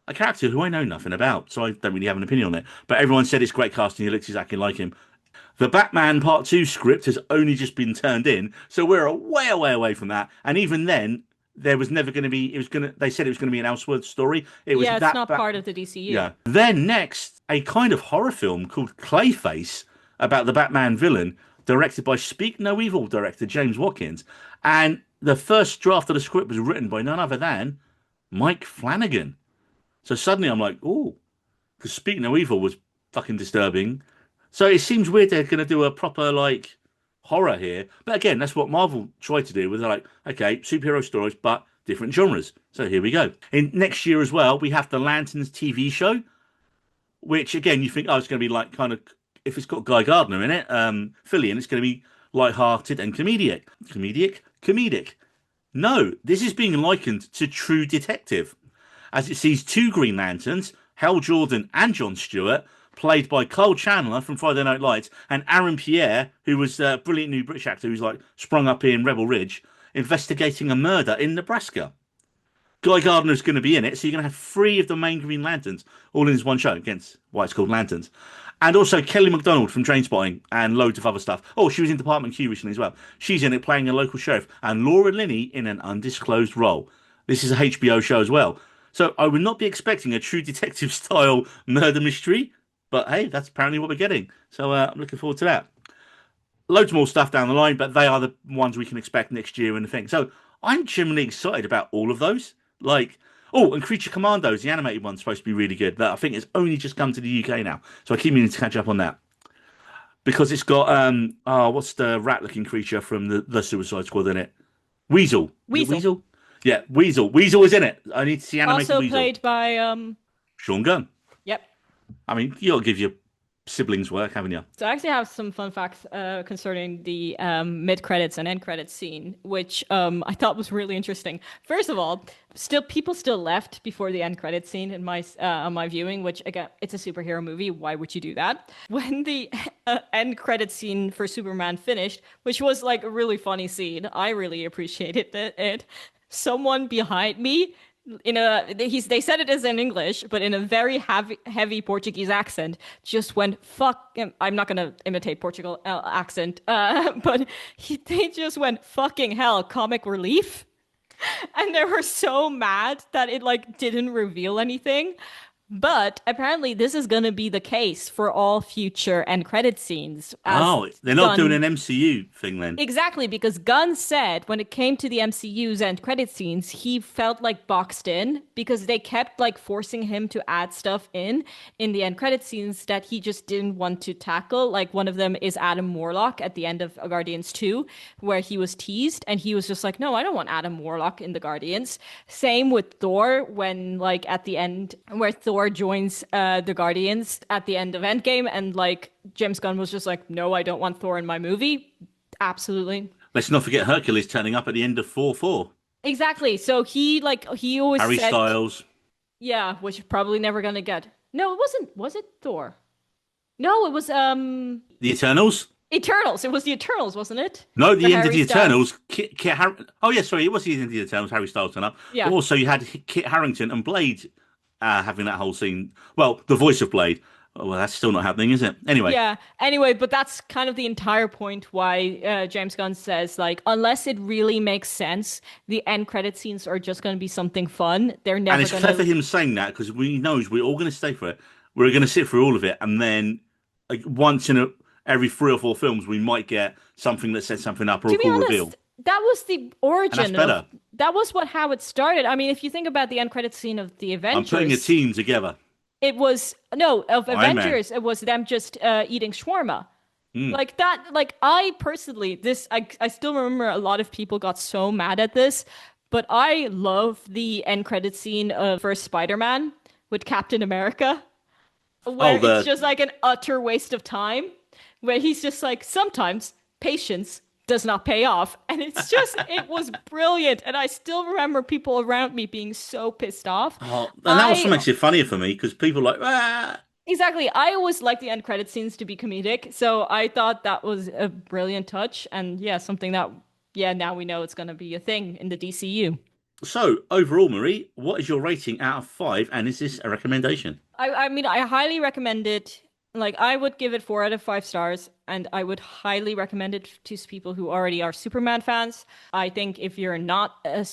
A character who I know nothing about, so I don't really have an opinion on it. But everyone said it's great casting. He looks exactly like him. The Batman Part 2 script has only just been turned in, so we're way away from that. And even then, there was never going to be. They said it was going to be an Elseworlds story. It's not part of the DCU. Yeah. Then next, a kind of horror film called Clayface about the Batman villain, directed by Speak No Evil director James Watkins. And the first draft of the script was written by none other than Mike Flanagan. So suddenly I'm like, oh, because Speak No Evil was fucking disturbing. So it seems weird they're going to do a proper, like, horror here. But again, that's what Marvel tried to do. They're like, okay, superhero stories, but different genres. So here we go. In next year as well, we have the Lanterns TV show, which, again, you think, oh, it's going to be like kind of, if it's got Guy Gardner in it, Fillion, it's going to be light-hearted and comedic. Comedic. No, this is being likened to True Detective, as it sees 2 Green Lanterns, Hal Jordan and Jon Stewart, played by Kyle Chandler from Friday Night Lights, and Aaron Pierre, who was a brilliant new British actor who's like sprung up in Rebel Ridge, investigating a murder in Nebraska. Guy Gardner's going to be in it, so you're going to have 3 of the main Green Lanterns all in this one show, against why it's called Lanterns. And also Kelly MacDonald from Trainspotting and loads of other stuff. Oh, she was in Department Q recently as well. She's in it playing a local sheriff, and Laura Linney in an undisclosed role. This is a HBO show as well. So I would not be expecting a True Detective style murder mystery. But hey, that's apparently what we're getting. So I'm looking forward to that. Loads more stuff down the line, but they are the ones we can expect next year and the thing. So I'm genuinely excited about all of those. Like, oh, and Creature Commandos, the animated one's supposed to be really good. That I think it's only just come to the UK now. So I keep meaning to catch up on that. Because it's got, what's the rat-looking creature from the Suicide Squad in it? Weasel. Weasel? Yeah, Weasel. Weasel is in it. I need to see animated also Weasel. Also played by... Sean Gunn. Yep. I mean, you got to give your siblings work, haven't you? So I actually have some fun facts concerning the mid-credits and end-credits scene, which I thought was really interesting. First of all, people still left before the end-credits scene in my on my viewing, which, again, it's a superhero movie. Why would you do that? When the end-credits scene for Superman finished, which was like a really funny scene, I really appreciated it. Someone behind me, they said it as in English, but in a very heavy Portuguese accent, just went fuck. I'm not gonna imitate Portugal accent, but they just went fucking hell, comic relief. And they were so mad that it like didn't reveal anything. But apparently, this is going to be the case for all future end credit scenes. As Oh, they're not doing Gunn an MCU thing then. Exactly, because Gunn said when it came to the MCU's end credit scenes, he felt like boxed in because they kept like forcing him to add stuff in the end credit scenes that he just didn't want to tackle. Like one of them is Adam Warlock at the end of Guardians 2, where he was teased and he was just like, no, I don't want Adam Warlock in the Guardians. Same with Thor when like at the end where Thor joins the Guardians at the end of Endgame and like James Gunn was just like, no, I don't want Thor in my movie. Absolutely. Let's not forget Hercules turning up at the end of 4-4. Exactly. So he always Harry said, Styles. yeah, which you're probably never gonna get. No, it wasn't. Was it Thor? No, it was The Eternals? Eternals. It was the Eternals, wasn't it? No, the For end of Harry the Styles. Eternals. Oh, yeah, sorry, it was the end of the Eternals. Harry Styles turned up. Yeah. But also, you had Kit Harington and Blade having that whole scene. Well, the voice of Blade. Oh, well, that's still not happening, is it? Anyway. Yeah. Anyway, but that's kind of the entire point why James Gunn says, like, unless it really makes sense, the end credit scenes are just going to be something fun. They're never And it's going clever to. him saying that because we knows we're all going to stay for it. We're going to sit through all of it, and then like, once in every 3 or 4 films, we might get something that sets something up or To a be cool honest, reveal. that was the origin And that's better. that was how it started. I mean, if you think about the end credit scene of the I'm putting a Avengers, team together. it was no of Iron Man. Avengers. It was them just eating shawarma. Hmm. Like that, like I personally, I still remember a lot of people got so mad at this, but I love the end credit scene of first Spider-Man with Captain America, where the- it's just like an utter waste of time, where he's just like, sometimes patience does not pay off. And it's just, it was brilliant. And I still remember people around me being so pissed off. Oh, and that also I- makes it funnier for me because people are like, ah. Exactly. I always like the end credit scenes to be comedic. So I thought that was a brilliant touch. And yeah, something that, yeah, now we know it's going to be a thing in the DCU. So, overall, Marie, what is your rating out of 5? And is this a recommendation? I mean, I highly recommend it. Like, I would give it 4 out of 5 stars. And I would highly recommend it to people who already are Superman fans. I think if you're not a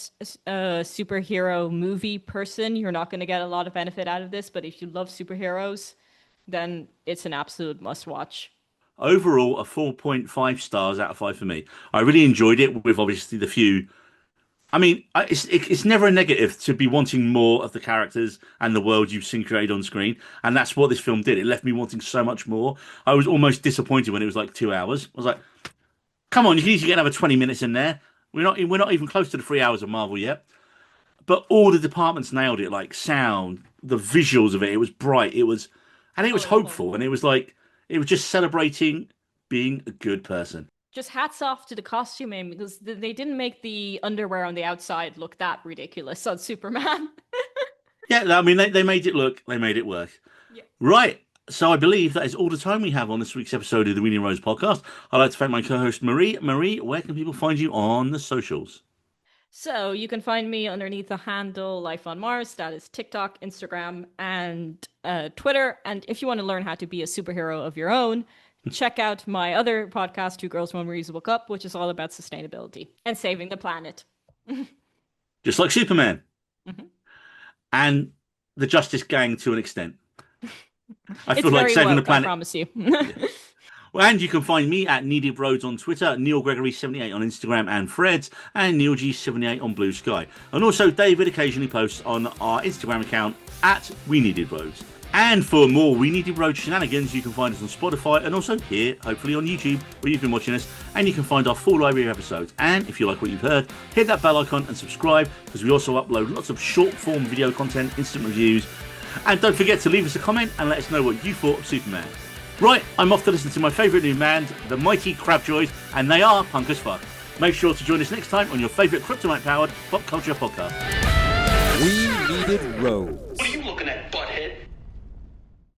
superhero movie person, you're not going to get a lot of benefit out of this. But if you love superheroes, then it's an absolute must watch. Overall, a 4.5 stars out of 5 for me. I really enjoyed it with obviously the few. I mean, it's never a negative to be wanting more of the characters and the world you've seen created on screen. And that's what this film did. It left me wanting so much more. I was almost disappointed when it was like 2 hours. I was like, come on, you can easily get another 20 minutes in there. We're not even close to the 3 hours of Marvel yet. But all the departments nailed it, like sound, the visuals of it. It was bright. It was hopeful. And it was just celebrating being a good person. Just hats off to the costuming because they didn't make the underwear on the outside look that ridiculous on Superman. Yeah, I mean, they made it work. Yeah. Right. So I believe that is all the time we have on this week's episode of the Weenie Rose podcast. I'd like to thank my co-host, Marie. Marie, where can people find you on the socials? So you can find me underneath the handle Life on Mars. That is TikTok, Instagram, and Twitter. And if you want to learn how to be a superhero of your own, check out my other podcast, Two Girls, One Reusable Cup, which is all about sustainability and saving the planet. Just like Superman. Mm-hmm. And the Justice Gang to an extent. I It's feel like very saving the woke, planet. I promise you. Well, and you can find me at Needed Roads on Twitter, Neil Gregory78 on Instagram and Threads, and NeilG78 on Blue Sky. And also, David occasionally posts on our Instagram account at We Needed Roads. And for more We Needed Road shenanigans, you can find us on Spotify and also here, hopefully on YouTube, where you've been watching us. And you can find our full library of episodes. And if you like what you've heard, hit that bell icon and subscribe, because we also upload lots of short-form video content, instant reviews. And don't forget to leave us a comment and let us know what you thought of Superman. Right, I'm off to listen to my favourite new band, the Mighty Crabjoys, and they are punk as fuck. Make sure to join us next time on your favourite kryptonite-powered pop culture podcast. We Needed Roads. What are you looking at?